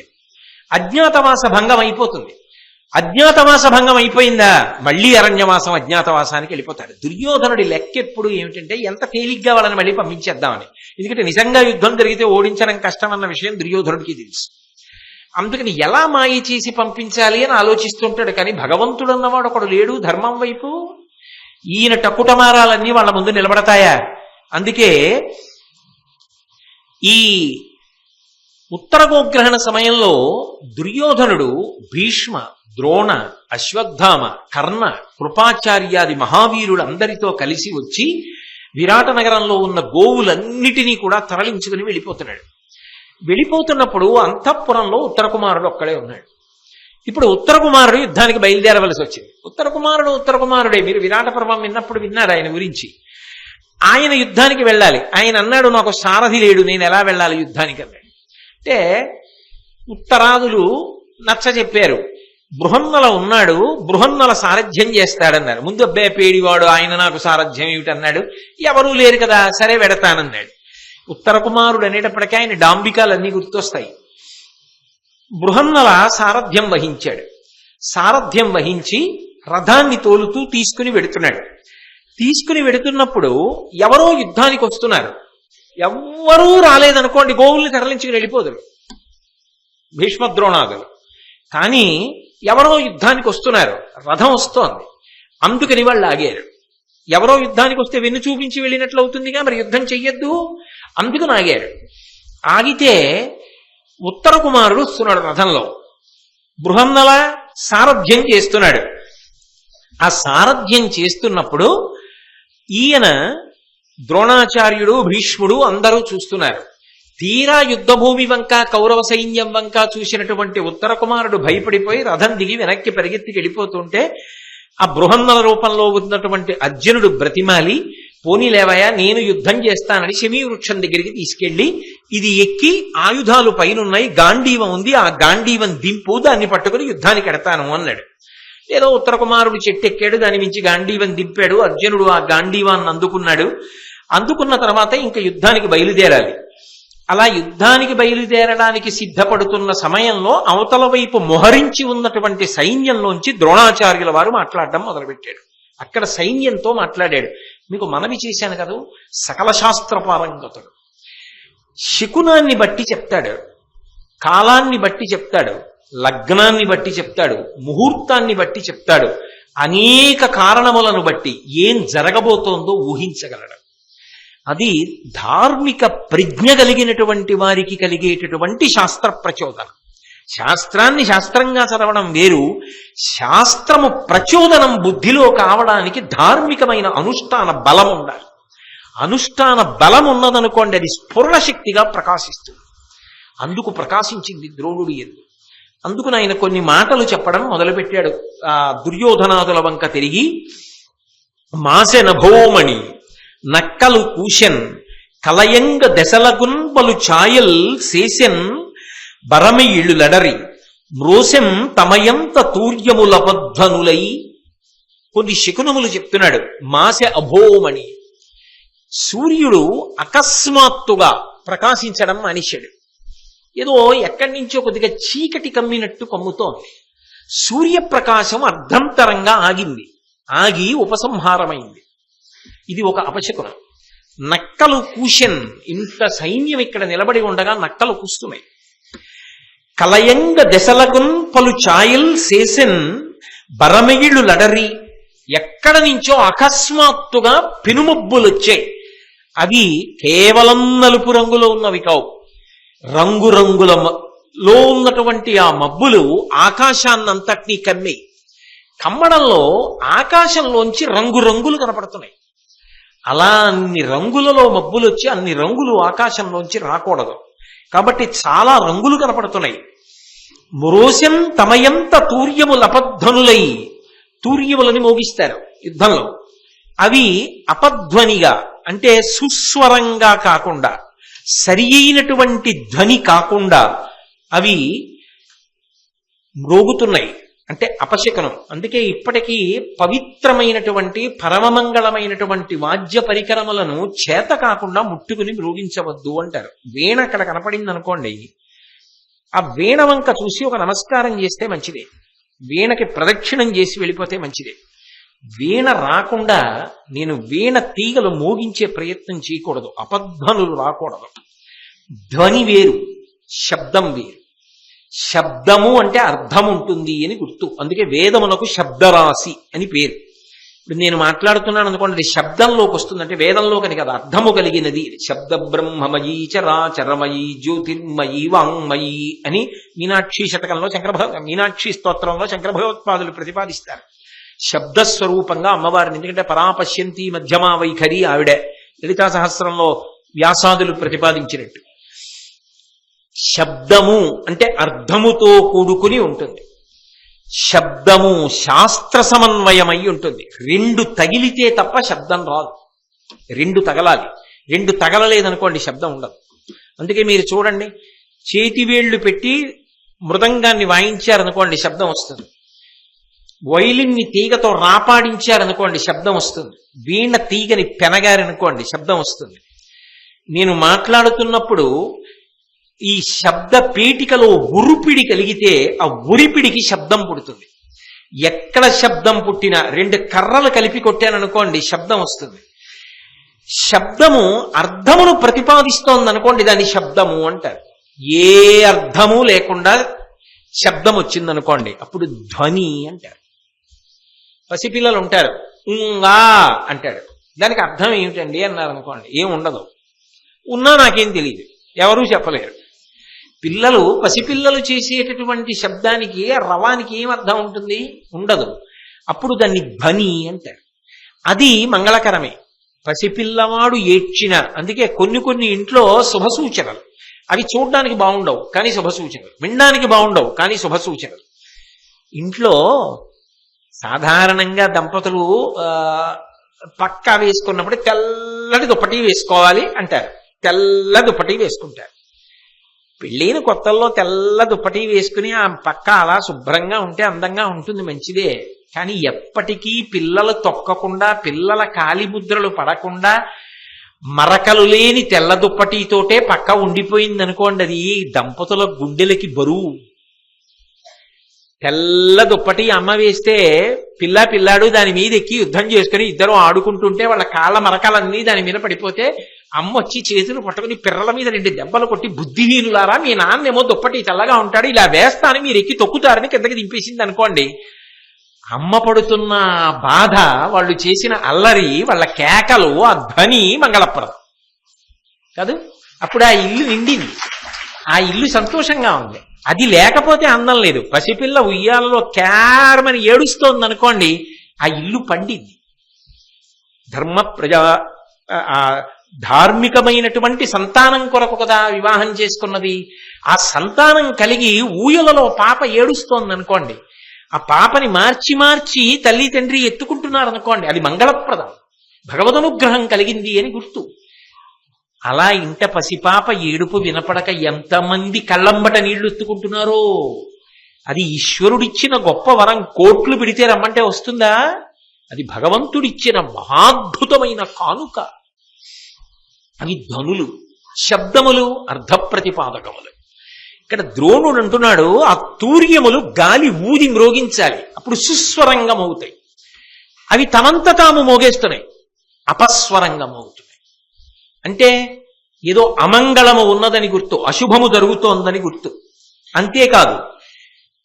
అజ్ఞాతవాస భంగం అయిపోతుంది. అజ్ఞాతవాస భంగం అయిపోయిందా మళ్లీ అరణ్యవాసం అజ్ఞాతవాసానికి వెళ్ళిపోతాడు. దుర్యోధనుడి లెక్క ఎప్పుడు ఏమిటంటే ఎంత తేలిగ్గా వాళ్ళని మళ్ళీ పంపించేద్దామని. ఎందుకంటే నిజంగా యుద్ధం జరిగితే ఓడించడం కష్టం అన్న విషయం దుర్యోధనుడికి తెలుసు. అందుకని ఎలా మాయ చేసి పంపించాలి అని ఆలోచిస్తుంటాడు. కానీ భగవంతుడు అన్నవాడు ఒకడు లేడు ధర్మం వైపు. ఈయన టక్కుటమారాలన్నీ వాళ్ళ ముందు నిలబడతాయా? అందుకే ఈ ఉత్తర గోగ్రహణ సమయంలో దుర్యోధనుడు భీష్మ, ద్రోణ, అశ్వత్థామ, కర్ణ, కృపాచార్యాది మహావీరులందరితో కలిసి వచ్చి విరాట నగరంలో ఉన్న గోవులన్నిటినీ కూడా తరలించుకుని వెళ్ళిపోతున్నాడు. వెళ్ళిపోతున్నప్పుడు అంతఃపురంలో ఉత్తర కుమారుడు ఒక్కడే ఉన్నాడు. ఇప్పుడు ఉత్తర కుమారుడు యుద్ధానికి బయలుదేరవలసి వచ్చింది. ఉత్తర కుమారుడే. మీరు విరాట పర్వం విన్నప్పుడు విన్నారు ఆయన గురించి. ఆయన యుద్ధానికి వెళ్ళాలి. ఆయన అన్నాడు, నాకు సారథి లేడు, నేను ఎలా వెళ్ళాలి యుద్ధానికి అన్నాడు. అంటే ఉత్తరాదులు నచ్చ చెప్పారు. బృహన్నల ఉన్నాడు, బృహన్నల సారథ్యం చేస్తాడన్నారు. ముందు అబ్బాయి పేడివాడు, ఆయన నాకు సారథ్యం ఏమిటన్నాడు. ఎవరూ లేరు కదా, సరే వెడతానన్నాడు. ఉత్తర కుమారుడు అనేటప్పటికీ ఆయన డాంబికాలన్నీ గుర్తొస్తాయి. బృహన్నల సారథ్యం వహించాడు. సారథ్యం వహించి రథాన్ని తోలుతూ తీసుకుని వెడుతున్నాడు. తీసుకుని వెడుతున్నప్పుడు ఎవరో యుద్ధానికి వస్తున్నారు. ఎవ్వరూ రాలేదనుకోండి, గోవుల్ని తరలించుకుని వెళ్ళిపోదురు భీష్మద్రోణాదులు. కానీ ఎవరో యుద్ధానికి వస్తున్నారు, రథం వస్తోంది, అందుకని వాళ్ళు ఆగారు. ఎవరో యుద్ధానికి వస్తే వెన్ను చూపించి వెళ్ళినట్లు అవుతుందిగా, మరి యుద్ధం చెయ్యొద్దు, అందుకని ఆగారు. ఆగితే ఉత్తర కుమారుడు వస్తున్నాడు రథంలో, బృహన్నల సారథ్యం చేస్తున్నాడు. ఆ సారథ్యం చేస్తున్నప్పుడు ఈయన ద్రోణాచార్యుడు, భీష్ముడు అందరూ చూస్తున్నారు. తీరా యుద్ధభూమి వంక, కౌరవ సైన్యం వంక చూసినటువంటి ఉత్తర కుమారుడు భయపడిపోయి రథం దిగి వెనక్కి పరిగెత్తి వెళ్ళిపోతుంటే ఆ బృహన్నల రూపంలో ఉన్నటువంటి అర్జునుడు బ్రతిమాలి, పోనీలేవయ్యా నేను యుద్ధం చేస్తానని శమీ వృక్షం దగ్గరికి తీసుకెళ్లి, ఇది ఎక్కి ఆయుధాలు పైనున్నాయి, గాంధీవం ఉంది, ఆ గాంధీవం దింపు, దాన్ని పట్టుకుని యుద్ధానికి ఎడతాను అన్నాడు. ఏదో ఉత్తర కుమారుడు చెట్టెక్కాడు, దాని మించి గాంధీవం దింపాడు. అర్జునుడు ఆ గాంధీవాన్ని అందుకున్నాడు. అందుకున్న తర్వాత ఇంకా యుద్ధానికి బయలుదేరాలి. అలా యుద్ధానికి బయలుదేరడానికి సిద్ధపడుతున్న సమయంలో అవతల వైపు మొహరించి ఉన్నటువంటి సైన్యంలోంచి ద్రోణాచార్యుల వారు మాట్లాడడం మొదలుపెట్టాడు. అక్కడ సైన్యంతో మాట్లాడాడు. మీకు మనవి చేశాను కదా, సకల శాస్త్ర పారంగతుడు. శకునాన్ని బట్టి చెప్తాడు, కాలాన్ని బట్టి చెప్తాడు, లగ్నాన్ని బట్టి చెప్తాడు, ముహూర్తాన్ని బట్టి చెప్తాడు. అనేక కారణములను బట్టి ఏం జరగబోతోందో ఊహించగలడు. అది ధార్మిక ప్రజ్ఞ కలిగినటువంటి వారికి కలిగేటటువంటి శాస్త్ర ప్రచోదనం. శాస్త్రాన్ని శాస్త్రంగా చదవడం వేరు, శాస్త్రము ప్రచోదనం బుద్ధిలో కావడానికి ధార్మికమైన అనుష్ఠాన బలం ఉండాలి. అనుష్ఠాన బలం ఉన్నదనుకోండి, అది స్ఫురణ శక్తిగా ప్రకాశిస్తుంది. అందుకు ప్రకాశించింది ద్రోణుడి ఎందు. అందుకు ఆయన కొన్ని మాటలు చెప్పడం మొదలుపెట్టాడు. ఆ దుర్యోధనాదుల వంక తిరిగి, మాసె నభోమణి నక్కలు కూశెన్ కలయంగ దశలగున్ పలు ఛాయల్ శేషెన్ బరమి ఇళ్ళులడరి మ్రోసెం తమయంత తూర్యములపధ్వనులై. కొన్ని శకునములు చెప్తున్నాడు. మాసె అభోమణి, సూర్యుడు అకస్మాత్తుగా ప్రకాశించడం మానేశాడు. ఏదో ఎక్కడి నుంచో కొద్దిగా చీకటి కమ్మినట్టు కమ్ముతోంది. సూర్యప్రకాశం అర్ధంతరంగా ఆగింది, ఆగి ఉపసంహారమైంది. ఇది ఒక అపశకునం. నక్కలు కూశెన్, ఇంత సైన్యం ఇక్కడ నిలబడి ఉండగా నక్కలు కూస్తున్నాయి. కలయంగ దశలగున్ పలు ఛాయల్ శేషెన్ బరమిగిళ్ళు లడరి, ఎక్కడ నుంచో అకస్మాత్తుగా పెనుమబ్బులు వచ్చాయి. అవి కేవలం నలుపు రంగులో ఉన్నవి కావు, రంగురంగులలో ఉన్నటువంటి ఆ మబ్బులు ఆకాశాన్నంతటినీ కమ్మి, కమ్మడంలో ఆకాశంలోంచి రంగురంగులు కనపడుతున్నాయి. అలా అన్ని రంగులలో మబ్బులు వచ్చి అన్ని రంగులు ఆకాశంలోంచి రాకూడదు కాబట్టి చాలా రంగులు కనపడుతున్నాయి. మురోశం తమయంత తూర్యములు అపధ్వనులై, తూర్యములని మోగిస్తారు యుద్ధంలో. అవి అపధ్వనిగా అంటే సుస్వరంగా కాకుండా, సరి అయినటువంటి ధ్వని కాకుండా అవి మ్రోగుతున్నాయి. అంటే అపశకనం. అందుకే ఇప్పటికీ పవిత్రమైనటువంటి పరమమంగళమైనటువంటి వాద్య పరికరములను చేత కాకుండా ముట్టుకుని మ్రోగించవద్దు అంటారు. వీణ అక్కడ కనపడింది అనుకోండి, ఆ వీణ వంక చూసి ఒక నమస్కారం చేస్తే మంచిదే, వీణకి ప్రదక్షిణం చేసి వెళ్ళిపోతే మంచిదే. వీణ రాకుండా నేను వీణ తీగలు మోగించే ప్రయత్నం చేయకూడదు, అపధ్వనులు రాకూడదు. ధ్వని వేరు, శబ్దం వేరు. శబ్దము అంటే అర్థం ఉంటుంది అని గుర్తు. అందుకే వేదమునకు శబ్దరాశి అని పేరు. ఇప్పుడు నేను మాట్లాడుతున్నాను అనుకోండి, అది శబ్దంలోకి వస్తుంది, అంటే వేదంలోకని కదా, అర్థము కలిగినది. శబ్ద బ్రహ్మమయీ చరాచరమయీ జ్యోతిర్మయీ వాంగ్మయీ అని మీనాక్షి శతకంలో మీనాక్షి స్తోత్రంలో శంకర భగవత్పాదులు ప్రతిపాదిస్తారు. శబ్దస్వరూపంగా అమ్మవారిని, ఎందుకంటే పరాపశ్యంతి మధ్యమా వైఖరి ఆవిడే, లలితా సహస్రంలో వ్యాసాదులు ప్రతిపాదించినట్టు. శబ్దము అంటే అర్థముతో కూడుకుని ఉంటుంది. శబ్దము శాస్త్ర సమన్వయమై ఉంటుంది. రెండు తగిలితే తప్ప శబ్దం రాదు. రెండు తగలాలి. రెండు తగలలేదనుకోండి శబ్దం ఉండదు. అందుకే మీరు చూడండి, చేతివేళ్లు పెట్టి మృదంగాన్ని వాయించారనుకోండి శబ్దం వస్తుంది. వైలిన్ని తీగతో రాపాడించారనుకోండి శబ్దం వస్తుంది. వీణ తీగని పెనగారనుకోండి శబ్దం వస్తుంది. నేను మాట్లాడుతున్నప్పుడు ఈ శబ్ద పీఠికలో ఉరిపిడి కలిగితే ఆ ఉరిపిడికి శబ్దం పుడుతుంది. ఎక్కడ శబ్దం పుట్టినా రెండు కర్రలు కలిపి కొట్టాననుకోండి శబ్దం వస్తుంది. శబ్దము అర్థమును ప్రతిపాదిస్తోందనుకోండి దాన్ని శబ్దము అంటారు. ఏ అర్థము లేకుండా శబ్దం వచ్చిందనుకోండి అప్పుడు ధ్వని అంటారు. పసిపిల్లలు ఉంటారు, ఉంగా అంటాడు. దానికి అర్థం ఏమిటండి అన్నారు అనుకోండి, ఏం ఉండదు. ఉన్నా నాకేం తెలియదు, ఎవరూ చెప్పలేరు. పసిపిల్లలు చేసేటటువంటి శబ్దానికి రవానికి ఏం అర్థం ఉంటుంది? ఉండదు. అప్పుడు దాన్ని ధ్వని అంటారు. అది మంగళకరమే. పసిపిల్లవాడు ఏడ్చిన, అందుకే కొన్ని ఇంట్లో శుభ సూచనలు, అవి చూడడానికి బాగుండవు కానీ శుభ సూచనలు, వినడానికి బాగుండవు కానీ శుభ సూచనలు. ఇంట్లో సాధారణంగా దంపతులు పక్కా వేసుకున్నప్పుడు తెల్లటి దుప్పటి వేసుకోవాలి అంటారు. తెల్ల దుప్పటి వేసుకుంటారు. పెళ్ళైన కొత్తల్లో తెల్ల దుప్పటి వేసుకుని ఆ పక్క అలా శుభ్రంగా ఉంటే అందంగా ఉంటుంది, మంచిదే. కానీ ఎప్పటికీ పిల్లలు తొక్కకుండా, పిల్లల కాలిముద్రలు పడకుండా మరకలు లేని తెల్ల దుప్పటితోటే పక్క ఉండిపోయిందనుకోండి, అది దంపతుల గుండెలకి బరువు. తెల్ల దుప్పటి అమ్మ వేస్తే పిల్లాడు దాని మీద ఎక్కి యుద్ధం చేసుకుని ఇద్దరు ఆడుకుంటుంటే వాళ్ళ కాళ్ళ మరకలన్నీ దాని మీద పడిపోతే అమ్మ వచ్చి చేతులు పట్టుకుని పిర్రల మీద 2 దెబ్బలు కొట్టి, బుద్ధిహీనులారా మీ నాన్నేమో దుప్పటి తెల్లగా ఉంటాడు, ఇలా వేస్తాను మీరు ఎక్కి తొక్కుతారని కిందకి దింపేసింది అనుకోండి. అమ్మ పడుతున్న బాధ, వాళ్ళు చేసిన అల్లరి, వాళ్ళ కేకలు, ఆ ధ్వని మంగళప్రదం కాదు. అప్పుడు ఆ ఇల్లు నిండింది, ఆ ఇల్లు సంతోషంగా ఉంది. అది లేకపోతే అందం లేదు. పసిపిల్ల ఉయ్యాలలో క్యారమని ఏడుస్తోంది అనుకోండి, ఆ ఇల్లు పండింది. ధార్మికమైనటువంటి సంతానం కొరకు కదా వివాహం చేసుకున్నది. ఆ సంతానం కలిగి ఊయలలో పాప ఏడుస్తోంది అనుకోండి, ఆ పాపని మార్చి తల్లి తండ్రి ఎత్తుకుంటున్నారు అనుకోండి, అది మంగళప్రదం, భగవదనుగ్రహం కలిగింది అని గుర్తు. అలా ఇంట పసిపాప ఏడుపు వినపడక ఎంతమంది కళ్ళంబట నీళ్లు ఎత్తుకుంటున్నారో. అది ఈశ్వరుడిచ్చిన గొప్ప వరం. కోట్లు పెడితే రమ్మంటే వస్తుందా? అది భగవంతుడిచ్చిన మహాద్భుతమైన కానుక. అవి ధ్వనులు, శబ్దములు, అర్థప్రతిపాదకములు. ఇక్కడ ద్రోణుడు అంటున్నాడు, ఆ తూర్యములు గాలి ఊది మ్రోగించాలి, అప్పుడు సుస్వరంగం అవుతాయి. అవి తమంత తాము మోగేస్తున్నాయి, అపస్వరంగం అవుతున్నాయి. అంటే ఏదో అమంగళము ఉన్నదని గుర్తు, అశుభము జరుగుతోందని గుర్తు. అంతేకాదు,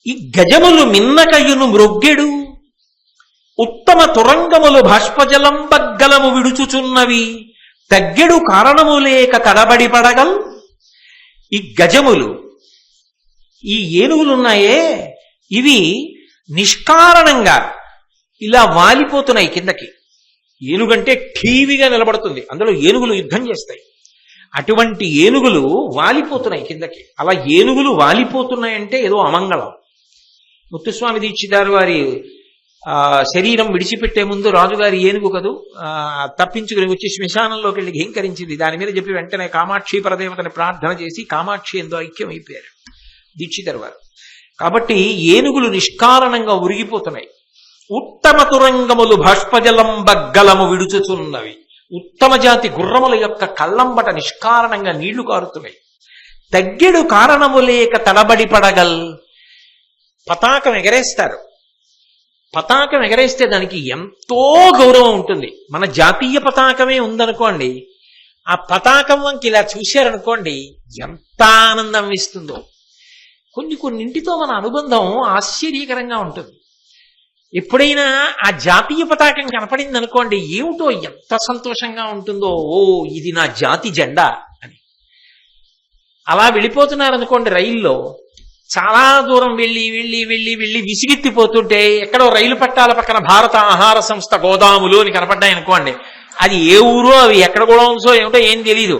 ఈ గజములు మిన్నకయును మ్రొగ్గెడు, ఉత్తమ తురంగములు బాష్పజలం బగ్గలము విడుచుచున్నవి, తగ్గెడు కారణము లేక తడబడి పడగల్. ఈ గజములు, ఈ ఏనుగులున్నాయే, ఇవి నిష్కారణంగా ఇలా వాలిపోతున్నాయి కిందకి. ఏనుగంటే ఠీవిగా నిలబడుతుంది, అందులో ఏనుగులు యుద్ధం చేస్తాయి. అటువంటి ఏనుగులు వాలిపోతున్నాయి కిందకి. అలా ఏనుగులు వాలిపోతున్నాయంటే ఏదో అమంగళం. ముత్తుస్వామి దీక్షితారు వారి శరీరం విడిచిపెట్టే ముందు రాజుగారి ఏనుగు కదూ తప్పించుకుని వచ్చి శ్మశానంలోకి వెళ్ళి ఘీంకరించింది. దాని మీద చెప్పి వెంటనే కామాక్షి పరదేవతని ప్రార్థన చేసి కామాక్షి ఎంతో ఐక్యం అయిపోయారు దీక్షితారు వారు. కాబట్టి ఏనుగులు నిష్కారణంగా ఉరిగిపోతున్నాయి. ఉత్తమ తురంగములు బాష్పజలం బగ్గలము విడుచుచున్నవి. ఉత్తమ జాతి గుర్రముల యొక్క కళ్ళంబట నిష్కారణంగా నీళ్లు కారుతున్నాయి. తగ్గెడు కారణము లేక తడబడి పడగల్. పతాకం ఎగరేస్తారు. పతాకం ఎగరేస్తే దానికి ఎంతో గౌరవం ఉంటుంది. మన జాతీయ పతాకమే ఉందనుకోండి, ఆ పతాకం వంకి ఇలా చూశారనుకోండి ఎంత ఆనందం ఇస్తుందో. కొన్నింటితో మన అనుబంధం ఆశ్చర్యకరంగా ఉంటుంది. ఎప్పుడైనా ఆ జాతీయ పతాకం కనపడింది అనుకోండి, ఏమిటో ఎంత సంతోషంగా ఉంటుందో. ఓ, ఇది నా జాతి జెండా అని. అలా వెళ్ళిపోతున్నారనుకోండి రైల్లో, చాలా దూరం వెళ్ళి విసిగెత్తిపోతుంటే ఎక్కడో రైలు పట్టాల పక్కన భారత ఆహార సంస్థ గోదాములు అని కనపడ్డాయి అనుకోండి, అది ఏ ఊరో, అవి ఎక్కడ గోడౌన్సో ఏమిటో ఏం తెలీదు.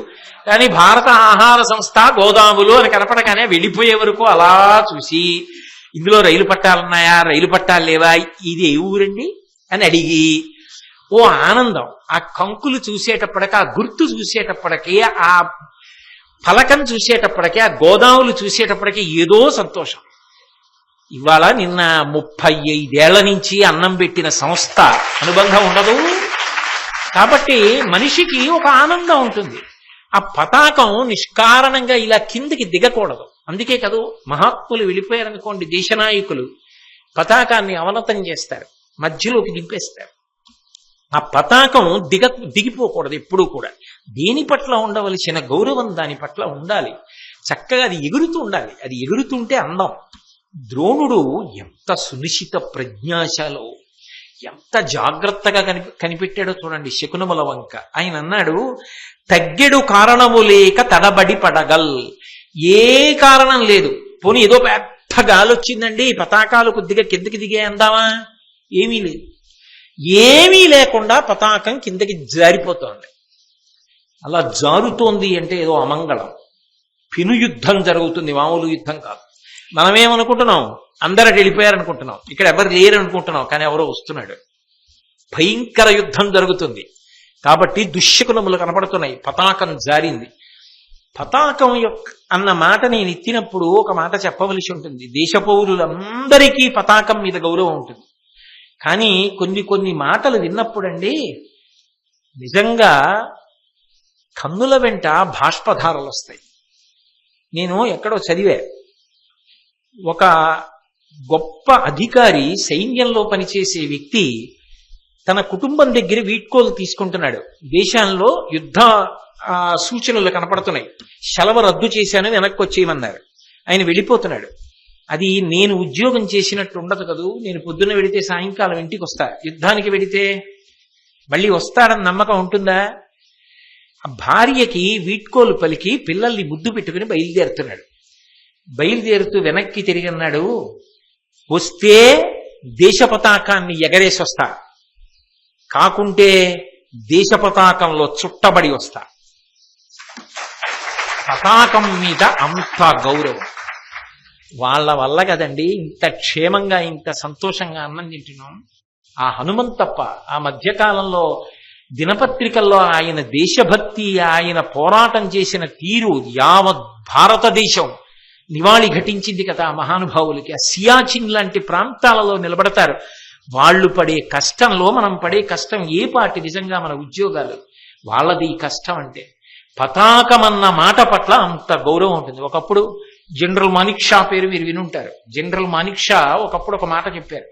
కానీ భారత ఆహార సంస్థ గోదాములు అని కనపడగానే వెళ్ళిపోయే వరకు అలా చూసి ఇందులో రైలు పట్టాలున్నాయా, రైలు పట్టాలు లేవా, ఇది ఏ ఊరండి అని అడిగి ఓ ఆనందం. ఆ కంకులు చూసేటప్పటికి, ఆ గుర్తు చూసేటప్పటికి, ఆ ఫలకం చూసేటప్పటికి, ఆ గోదాములు చూసేటప్పటికి ఏదో సంతోషం. ఇవాళ నిన్న 35 నుంచి అన్నం పెట్టిన సంస్థ అనుబంధం ఉండదు. కాబట్టి మనిషికి ఒక ఆనందం ఉంటుంది. ఆ పతాకం నిష్కారణంగా ఇలా కిందికి దిగకూడదు. అందుకే కదా మహాత్ములు వెళ్ళిపోయారనుకోండి, దేశనాయకులు పతాకాన్ని అవనతం చేస్తారు, మధ్యలోకి దింపేస్తారు. ఆ పతాకం దిగిపోకూడదు ఎప్పుడూ కూడా. దేని పట్ల ఉండవలసిన గౌరవం దాని పట్ల ఉండాలి. చక్కగా అది ఎగురుతూ ఉండాలి. అది ఎగురుతుంటే అందం. ద్రోణుడు ఎంత సునిశ్చిత ప్రజ్ఞాశాలో, ఎంత జాగ్రత్తగా కనిపెట్టాడో చూడండి శకునముల వంక. ఆయన అన్నాడు, తగ్గెడు కారణము లేక తడబడి పడగల్. ఏ కారణం లేదు, పోనీ ఏదో పెద్ద గాలి వచ్చిందండి పతాకాలు కొద్దిగా కిందకి దిగే అందామా, ఏమీ లేదు. ఏమీ లేకుండా పతాకం కిందకి జారిపోతోంది. అలా జారుతోంది అంటే ఏదో అమంగళం. పెను యుద్ధం జరుగుతుంది, మామూలు యుద్ధం కాదు. మనమేమనుకుంటున్నాం, అందరూ వెళ్ళిపోయారనుకుంటున్నాం, ఇక్కడ ఎవరు లేరనుకుంటున్నాం, కానీ ఎవరో వస్తున్నాడు. భయంకర యుద్ధం జరుగుతుంది. కాబట్టి దుశ్శకునములు కనపడుతున్నాయి. పతాకం జారింది. పతాకం యొక్క అన్న మాట నేను ఎత్తినప్పుడు ఒక మాట చెప్పవలసి ఉంటుంది. దేశ పౌరులందరికీ పతాకం మీద గౌరవం ఉంటుంది. కానీ కొన్ని మాటలు విన్నప్పుడండి నిజంగా కన్నుల వెంట బాష్పధారలు వస్తాయి. నేను ఎక్కడో చదివా, ఒక గొప్ప అధికారి, సైన్యంలో పనిచేసే వ్యక్తి తన కుటుంబం దగ్గర వీడ్కోలు తీసుకుంటున్నాడు. దేశంలో యుద్ధ సూచనలు కనపడుతున్నాయి. సెలవు రద్దు చేశాను, వెనక్కి వచ్చేయమన్నారు. ఆయన వెళ్ళిపోతున్నాడు. అది నేను ఉద్యోగం చేసినట్టు ఉండదు కదూ. నేను పొద్దున్న వెడితే సాయంకాలం ఇంటికి వస్తా. యుద్ధానికి వెడితే మళ్ళీ వస్తాడని నమ్మకం ఉంటుందా? ఆ భార్యకి వీడ్కోలు పలికి పిల్లల్ని ముద్దు పెట్టుకుని బయలుదేరుతున్నాడు. బయలుదేరుతూ వెనక్కి తిరిగి అన్నాడు, వస్తే దేశ పతాకాన్ని ఎగరేసి వస్తా, కాకుంటే దేశ పతాకంలో చుట్టబడి వస్తా. పతాకం మీద అంత గౌరవం. వాళ్ళ వల్ల కదండి ఇంత క్షేమంగా ఇంత సంతోషంగా అన్నం తింటున్నాం. ఆ హనుమంతప్ప ఆ మధ్యకాలంలో దినపత్రికల్లో ఆయన దేశభక్తి, ఆయన పోరాటం చేసిన తీరు యావత్ భారతదేశం నివాళి ఘటించింది కదా మహానుభావులకి. ఆ సియాచిన్ లాంటి ప్రాంతాలలో నిలబడతారు. వాళ్ళు పడే కష్టంలో మనం పడే కష్టం ఏ పాటి నిజంగా మన ఉద్యోగాలు. వాళ్ళది ఈ కష్టం అంటే. పతాకం అన్న మాట పట్ల అంత గౌరవం ఉంటుంది. ఒకప్పుడు జనరల్ మానిక్ షా పేరు మీరు వినుంటారు. జనరల్ మానిక్ షా ఒకప్పుడు ఒక మాట చెప్పారు,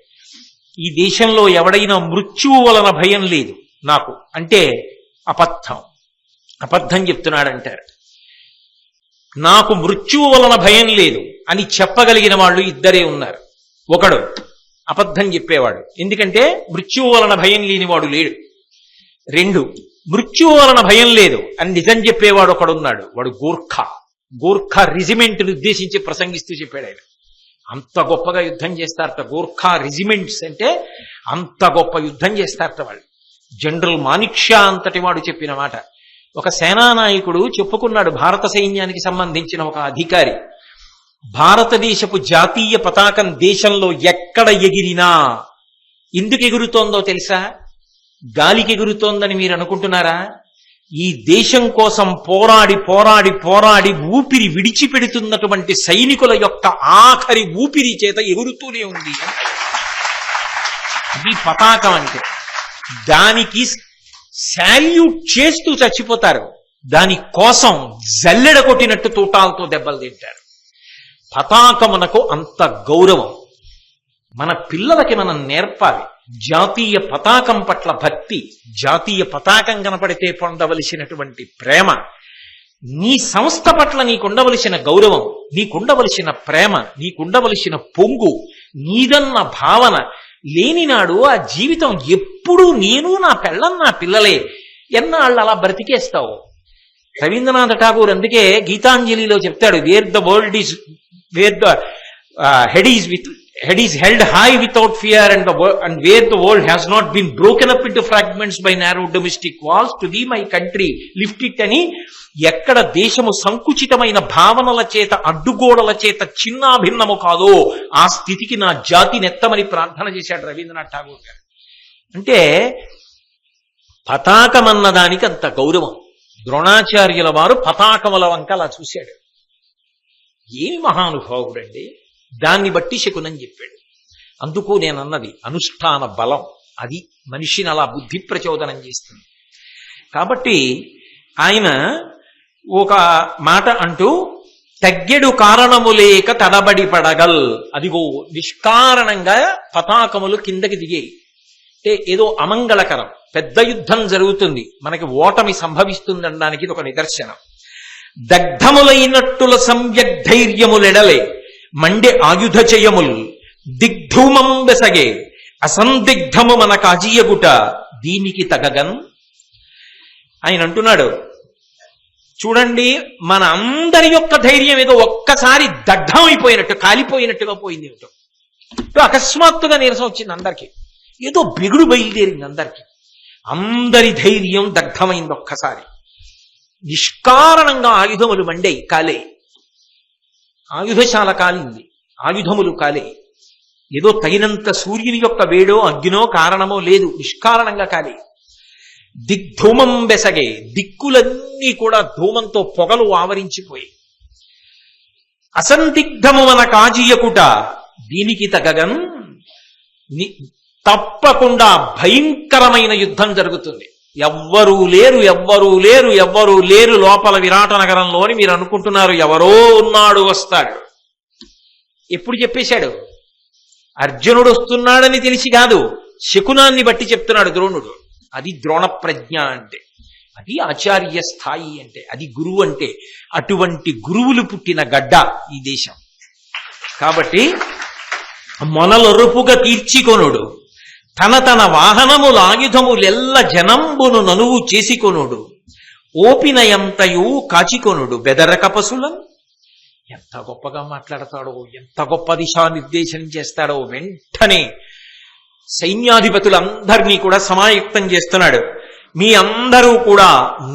ఈ దేశంలో ఎవడైనా మృత్యువు వలన భయం లేదు నాకు అంటే అబద్ధం చెప్తున్నాడంటారు. నాకు మృత్యువు వలన భయం లేదు అని చెప్పగలిగిన వాళ్ళు ఇద్దరే ఉన్నారు. ఒకడు అబద్ధం చెప్పేవాడు, ఎందుకంటే మృత్యువు వలన భయం లేనివాడు లేడు. రెండు, మృత్యువు వలన భయం లేదు అని నిజం చెప్పేవాడు ఒకడున్నాడు, వాడు గూర్ఖా రెజిమెంట్ని ఉద్దేశించి ప్రసంగిస్తూ చెప్పాడు. ఆయన అంత గొప్పగా యుద్ధం చేస్తారట. గూర్ఖా రెజిమెంట్స్ అంటే అంత గొప్ప యుద్ధం చేస్తారట వాళ్ళు. జనరల్ మానిక్ షా అంతటి వాడు చెప్పిన మాట. ఒక సేనానాయకుడు చెప్పుకున్నాడు, భారత సైన్యానికి సంబంధించిన ఒక అధికారి, భారతదేశపు జాతీయ పతాకం దేశంలో ఎక్కడ ఎగిరినా ఎందుకు ఎగురుతోందో తెలుసా? గాలికి ఎగురుతోందని మీరు అనుకుంటున్నారా? ఈ దేశం కోసం పోరాడి పోరాడి పోరాడి ఊపిరి విడిచిపెడుతున్నటువంటి సైనికుల యొక్క ఆఖరి ఊపిరి చేత ఎగురుతూనే ఉంది. అది పతాకం అంటే. దానికి శాల్యూట్ చేస్తూ చచ్చిపోతారు, దాని కోసం జల్లెడ కొట్టినట్టు తూటాలతో దెబ్బలు తింటారు. పతాకమునకు అంత గౌరవం. మన పిల్లలకి మనం నేర్పాలి జాతీయ పతాకం పట్ల భక్తి, జాతీయ పతాకం కనపడితే పొందవలసినటువంటి ప్రేమ, నీ సంస్థ పట్ల నీకుండవలసిన గౌరవం, నీకుండవలసిన ప్రేమ, నీకుండవలసిన పొంగు, నీదన్న భావన లేనినాడు ఆ జీవితం ఎప్పుడూ నేను నా పెళ్ళం నా పిల్లలే ఎన్నాళ్ళు అలా బ్రతికేస్తావు. రవీంద్రనాథ్ ఠాగూర్ అందుకే గీతాంజలిలో చెప్తాడు, wear the head is with head is held high without fear, and where the world has not been broken up into fragments by narrow domestic walls, to thee my country lift it అని ఎక్కడ దేశము సంకుచితమైన భావనల చేత అడ్డుగోడల చేత చిన్నాభిన్నము కాదో ఆ స్థితికి నా జాతి నెత్తమని ప్రార్థన చేశాడు రవీంద్రనాథ్ ఠాగూర్ గారు. అంటే పతాకం అన్నదానికి అంత గౌరవం. ద్రోణాచార్యుల వారు పతాకముల వంక అలా చూశాడు. ఏమి మహానుభావుడండి. దాన్ని బట్టి శకునం చెప్పాడు. అందుకు నేనన్నది అనుష్ఠాన బలం, అది మనిషిని అలా బుద్ధి ప్రచోదనం చేస్తుంది. కాబట్టి ఆయన ఒక మాట అంటూ, తగ్గెడు కారణము లేక తడబడి పడగల్, అదిగో నిష్కారణంగా పతాకములు కిందకి దిగాయి. అంటే ఏదో అమంగళకరం, పెద్ద యుద్ధం జరుగుతుంది, మనకి ఓటమి సంభవిస్తుందనడానికి ఇది ఒక నిదర్శనం. దగ్ధములైనట్టుల సంయగ్ధైర్యములెడలే మండే ఆయుధ చయముల్ దిగ్ధూమం బెసగే అసందిగ్ధము మన కాజీయగుట దీనికి తగగన్. ఆయన అంటున్నాడు, చూడండి మన అందరి యొక్క ధైర్యం ఏదో ఒక్కసారి దగ్ధం అయిపోయినట్టు, కాలిపోయినట్టుగా పోయింది. ఏమిటో అకస్మాత్తుగా నీరసం వచ్చింది అందరికీ, ఏదో బిగుడు బయలుదేరింది అందరికీ. అందరి ధైర్యం దగ్ధమైంది ఒక్కసారి. నిష్కారణంగా ఆయుధములు మండాయి, కాలే. ఆయుధశాల కాలింది, ఆయుధములు కాలే. ఏదో తగినంత సూర్యుని యొక్క వేడో అగ్గినో కారణమో లేదు, నిష్కారణంగా కాలే. దిగ్ధూమం బెసగే, దిక్కులన్నీ కూడా ధూమంతో పొగలు ఆవరించిపోయి. అసందిగ్ధము మన కాజీయకుట దీనికి తగగన్. తప్పకుండా భయంకరమైన యుద్ధం జరుగుతుంది. ఎవ్వరూ లేరు, ఎవ్వరూ లేరు, ఎవ్వరూ లేరు లోపల విరాట నగరంలోని. మీరు అనుకుంటున్నారు ఎవరో ఉన్నాడు వస్తాడు. ఎప్పుడు చెప్పేశాడు? అర్జునుడు వస్తున్నాడని తెలిసి కాదు, శకునాన్ని బట్టి చెప్తున్నాడు ద్రోణుడు. అది ద్రోణ ప్రజ్ఞ అంటే, అది ఆచార్య స్థాయి అంటే, అది గురువు అంటే. అటువంటి గురువులు పుట్టిన గడ్డ ఈ దేశం. కాబట్టి మొనలొరుపుగా తీర్చికొనుడు తన తన వాహనములాయుధములెల్ల జనంబును ననువు చేసికొనుడు ఓపినయంతయు కాచికొనుడు బెదరక పశులం. ఎంత గొప్పగా మాట్లాడతాడో, ఎంత గొప్ప దిశానిర్దేశం చేస్తాడో. వెంటనే సైన్యాధిపతులందరినీ కూడా సమాయుక్తం చేస్తున్నాడు. మీ అందరూ కూడా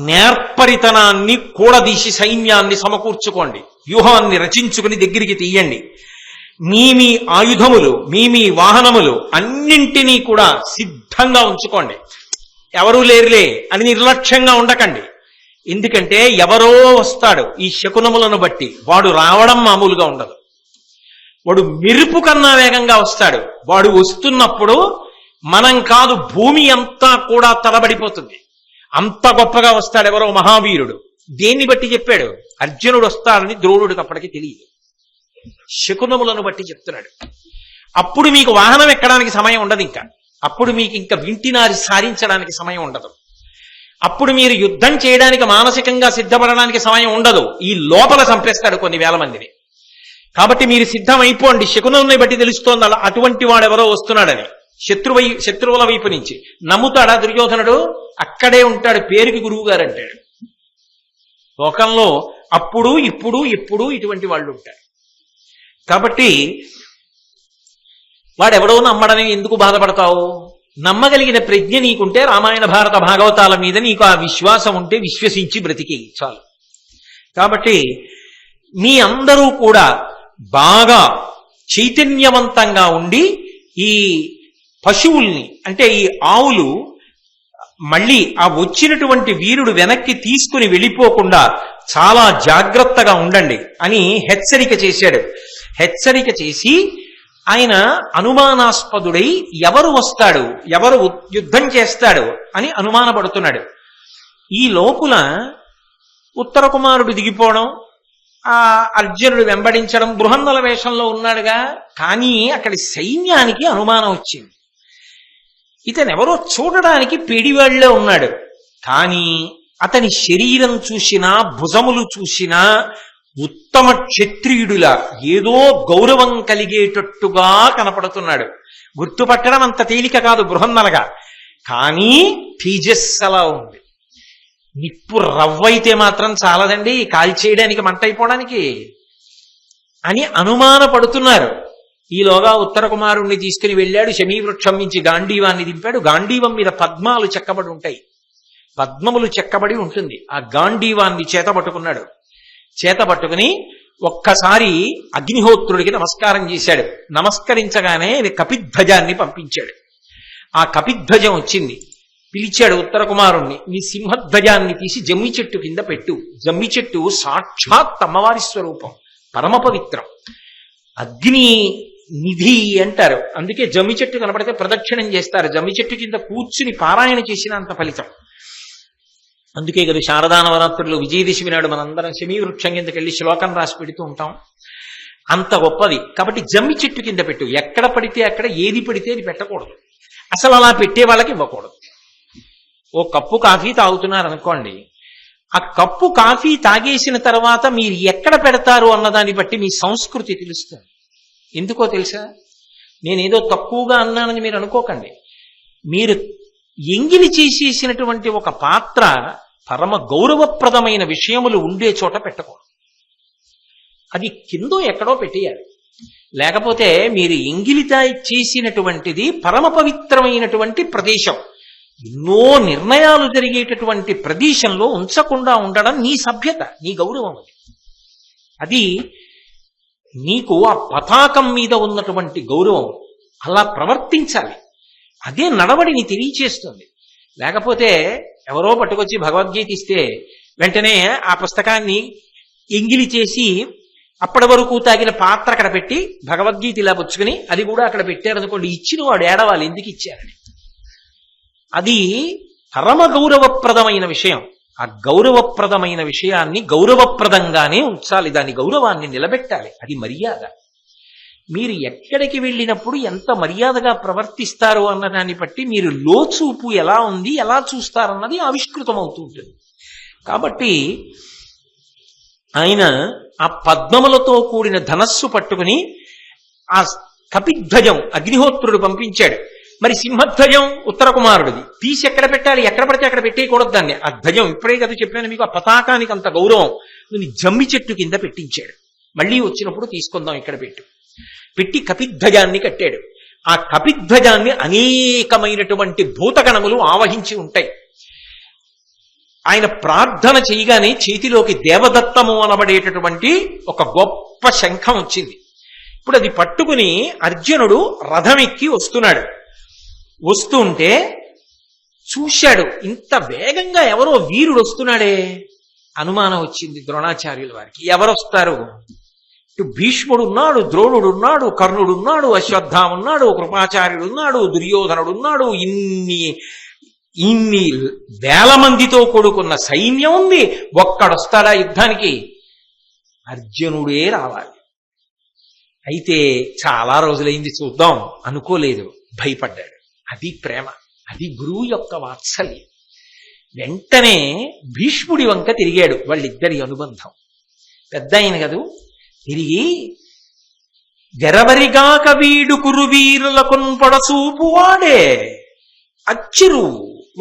నేర్పరితనాన్ని కూడదీసి సైన్యాన్ని సమకూర్చుకోండి, వ్యూహాన్ని రచించుకుని దగ్గరికి తీయండి. మీ ఆయుధములు, మీ వాహనములు అన్నింటినీ కూడా సిద్ధంగా ఉంచుకోండి. ఎవరూ లేరులే అని నిర్లక్ష్యంగా ఉండకండి. ఎందుకంటే ఎవరో వస్తాడు ఈ శకునములను బట్టి. వాడు రావడం మామూలుగా ఉండదు, వాడు మెరుపు కన్నా వేగంగా వస్తాడు. వాడు వస్తున్నప్పుడు మనం కాదు, భూమి అంతా కూడా తలబడిపోతుంది. అంత గొప్పగా వస్తాడు ఎవరో మహావీరుడు. దేన్ని బట్టి చెప్పాడు? అర్జునుడు వస్తాడని ద్రోణుడికి అప్పటికి తెలియదు, శకునములను బట్టి చెప్తున్నాడు. అప్పుడు మీకు వాహనం ఎక్కడానికి సమయం ఉండదు, ఇంకా అప్పుడు మీకు ఇంకా వింటినారి సారించడానికి సమయం ఉండదు, అప్పుడు మీరు యుద్ధం చేయడానికి మానసికంగా సిద్ధపడడానికి సమయం ఉండదు. ఈ లోపల చంపేస్తాడు కొన్ని వేల మందిని. కాబట్టి మీరు సిద్ధం అయిపోండి. శకునుల్ని బట్టి తెలుస్తోంది అలా అటువంటి వాడెవరో వస్తున్నాడని. శత్రువుల వైపు నుంచి నమ్ముతాడా దుర్యోధనుడు? అక్కడే ఉంటాడు, పేరుకి గురువు గారు అంటాడు. లోకంలో అప్పుడు ఇప్పుడు ఎప్పుడు ఇటువంటి వాళ్ళు ఉంటారు. కాబట్టి వాడెవడో నమ్మడని ఎందుకు బాధపడతావు? నమ్మగలిగిన ప్రజ్ఞ నీకుంటే, రామాయణ భారత భాగవతాల మీద నీకు ఆ విశ్వాసం ఉంటే విశ్వసించి బ్రతికి చాలు. కాబట్టి మీ అందరూ కూడా బాగా చైతన్యవంతంగా ఉండి ఈ పశువుల్ని, అంటే ఈ ఆవులు మళ్ళీ ఆ వచ్చినటువంటి వీరుడు వెనక్కి తీసుకుని వెళ్ళిపోకుండా చాలా జాగ్రత్తగా ఉండండి అని హెచ్చరిక చేశాడు. హెచ్చరిక చేసి ఆయన అనుమానాస్పదుడై ఎవరు వస్తాడు, ఎవరు యుద్ధం చేస్తాడు అని అనుమానపడుతున్నాడు. ఈ లోపుల ఉత్తర కుమారుడు దిగిపోవడం, ఆ అర్జునుడు వెంబడించడం, బృహన్నల వేషంలో ఉన్నాడుగా. కానీ అక్కడి సైన్యానికి అనుమానం వచ్చింది. ఇతనెవరో చూడడానికి పేడివాళ్లే ఉన్నాడు, కానీ అతని శరీరం చూసినా భుజములు చూసినా ఉత్తమ క్షత్రియుడులా ఏదో గౌరవం కలిగేటట్టుగా కనపడుతున్నాడు. గుర్తుపట్టడం అంత తేలిక కాదు బృహన్నలగా, కానీ తేజస్సలా ఉంది. నిప్పు రవ్వైతే మాత్రం చాలదండి కాల్చేయడానికి, మంట అయిపోవడానికి అని అనుమానపడుతున్నారు. ఈలోగా ఉత్తర కుమారుణ్ణి తీసుకుని వెళ్ళాడు. శమీవృక్షం నుంచి గాంధీవాన్ని దింపాడు. గాంధీవం మీద పద్మాలు చెక్కబడి ఉంటాయి, పద్మములు చెక్కబడి ఉంటుంది. ఆ గాంధీవాన్ని చేత పట్టుకున్నాడు. చేత పట్టుకుని ఒక్కసారి అగ్నిహోత్రుడికి నమస్కారం చేశాడు. నమస్కరించగానే కపిధ్వజాన్ని పంపించాడు. ఆ కపిధ్వజం వచ్చింది. పిలిచాడు ఉత్తర కుమారుణ్ణి, నీ సింహధ్వజాన్ని తీసి జమ్మి చెట్టు కింద పెట్టు. జమ్మి చెట్టు సాక్షాత్ అమ్మవారి స్వరూపం, పరమ పవిత్రం, అగ్ని నిధి అంటారు. అందుకే జమ్మి చెట్టు కనపడితే ప్రదక్షిణం చేస్తారు. జమ్మి చెట్టు కింద కూర్చుని పారాయణ చేసినంత ఫలితం. అందుకే కదా శారదా నవరాత్రులు విజయదశమి నాడు మనందరం శమీవృక్షం కిందకి వెళ్ళి శ్లోకం రాసి పెడుతూ ఉంటాం. అంత గొప్పది. కాబట్టి జమ్మి చెట్టు కింద పెట్టు. ఎక్కడ పడితే అక్కడ ఏది పడితే అది పెట్టకూడదు. అసలు అలా పెట్టే వాళ్ళకి ఇవ్వకూడదు. ఓ కప్పు కాఫీ తాగుతున్నారు అనుకోండి, ఆ కప్పు కాఫీ తాగేసిన తర్వాత మీరు ఎక్కడ పెడతారు అన్నదాన్ని బట్టి మీ సంస్కృతి తెలుస్తుంది. ఎందుకో తెలుసా? నేనేదో తక్కువగా అన్నానని మీరు అనుకోకండి. మీరు ఎంగిలి చేసేసినటువంటి ఒక పాత్ర పరమ గౌరవప్రదమైన విషయములు ఉండే చోట పెట్టకూడదు. అది కిందో ఎక్కడో పెట్టేయాలి. లేకపోతే మీరు ఎంగిలిత చేసినటువంటిది పరమ పవిత్రమైనటువంటి ప్రదేశం, ఎన్నో నిర్ణయాలు జరిగేటటువంటి ప్రదేశంలో ఉంచకుండా ఉండడం నీ సభ్యత, నీ గౌరవం. అది నీకు ఆ పతాకం మీద ఉన్నటువంటి గౌరవం. అలా ప్రవర్తించాలి. అదే నడవడిని తెలియచేస్తుంది. లేకపోతే ఎవరో పట్టుకొచ్చి భగవద్గీత ఇస్తే వెంటనే ఆ పుస్తకాన్ని ఎంగిలి చేసి అప్పటి వరకు తాగిన పాత్ర అక్కడ పెట్టి భగవద్గీత ఇలా పుచ్చుకుని అది కూడా అక్కడ పెట్టారనుకోండి, ఇచ్చిన వాడు ఏడవాలి ఎందుకు ఇచ్చారని. అది పరమ గౌరవప్రదమైన విషయం. ఆ గౌరవప్రదమైన విషయాన్ని గౌరవప్రదంగానే ఉంచాలి, దాని గౌరవాన్ని నిలబెట్టాలి. అది మర్యాద. మీరు ఎక్కడికి వెళ్ళినప్పుడు ఎంత మర్యాదగా ప్రవర్తిస్తారు అన్నదాన్ని బట్టి మీరు లోచూపు ఎలా ఉంది, ఎలా చూస్తారన్నది ఆవిష్కృతం అవుతూ ఉంటుంది. కాబట్టి ఆయన ఆ పద్మములతో కూడిన ధనస్సు పట్టుకుని ఆ కపిధ్వజం అగ్నిహోత్రుడు పంపించాడు. మరి సింహధ్వజం ఉత్తర కుమారుడిది తీసి ఎక్కడ పెట్టాలి? ఎక్కడ పడితే అక్కడ పెట్టేయకూడదు దాన్ని. ఆ ధ్వజం ఇప్పుడే కదా చెప్పాను మీకు, ఆ పతాకానికి అంత గౌరవం. జమ్మి చెట్టు కింద పెట్టించాడు. మళ్ళీ వచ్చినప్పుడు తీసుకుందాం ఇక్కడ పెట్టి కపిధ్వజాన్ని కట్టాడు. ఆ కపిధ్వజాన్ని అనేకమైనటువంటి భూతగణములు ఆవహించి ఉంటాయి. ఆయన ప్రార్థన చేయగానే చేతిలోకి దేవదత్తము అనబడేటటువంటి ఒక గొప్ప శంఖం వచ్చింది. ఇప్పుడు అది పట్టుకుని అర్జునుడు రథం ఎక్కి వస్తున్నాడు. వస్తుంటే చూశాడు, ఇంత వేగంగా ఎవరో వీరుడు వస్తున్నాడే. అనుమానం వచ్చింది ద్రోణాచార్యుల వారికి. ఎవరొస్తారు? ఇటు భీష్ముడు ఉన్నాడు, ద్రోణుడు ఉన్నాడు, కర్ణుడు ఉన్నాడు, అశ్వత్థామ ఉన్నాడు, కృపాచార్యుడు ఉన్నాడు, దుర్యోధనుడు ఉన్నాడు. ఇన్ని వేల మందితో కూడుకున్న సైన్యం ఉంది. ఒక్కడొస్తాడా యుద్ధానికి? అర్జునుడే రావాలి. అయితే చాలా రోజులైంది చూద్దాం అనుకోలేదు, భయపడ్డాడు. అది ప్రేమ, అది గురువు యొక్క వాత్సల్యం. వెంటనే భీష్ముడి వంక తిరిగాడు. వాళ్ళిద్దరి అనుబంధం పెద్ద అయిన కదూ. తిరిగి వెరవరిగాక వీడు కురువీరులకున్ పొడసూపు వాడే అచ్చిరు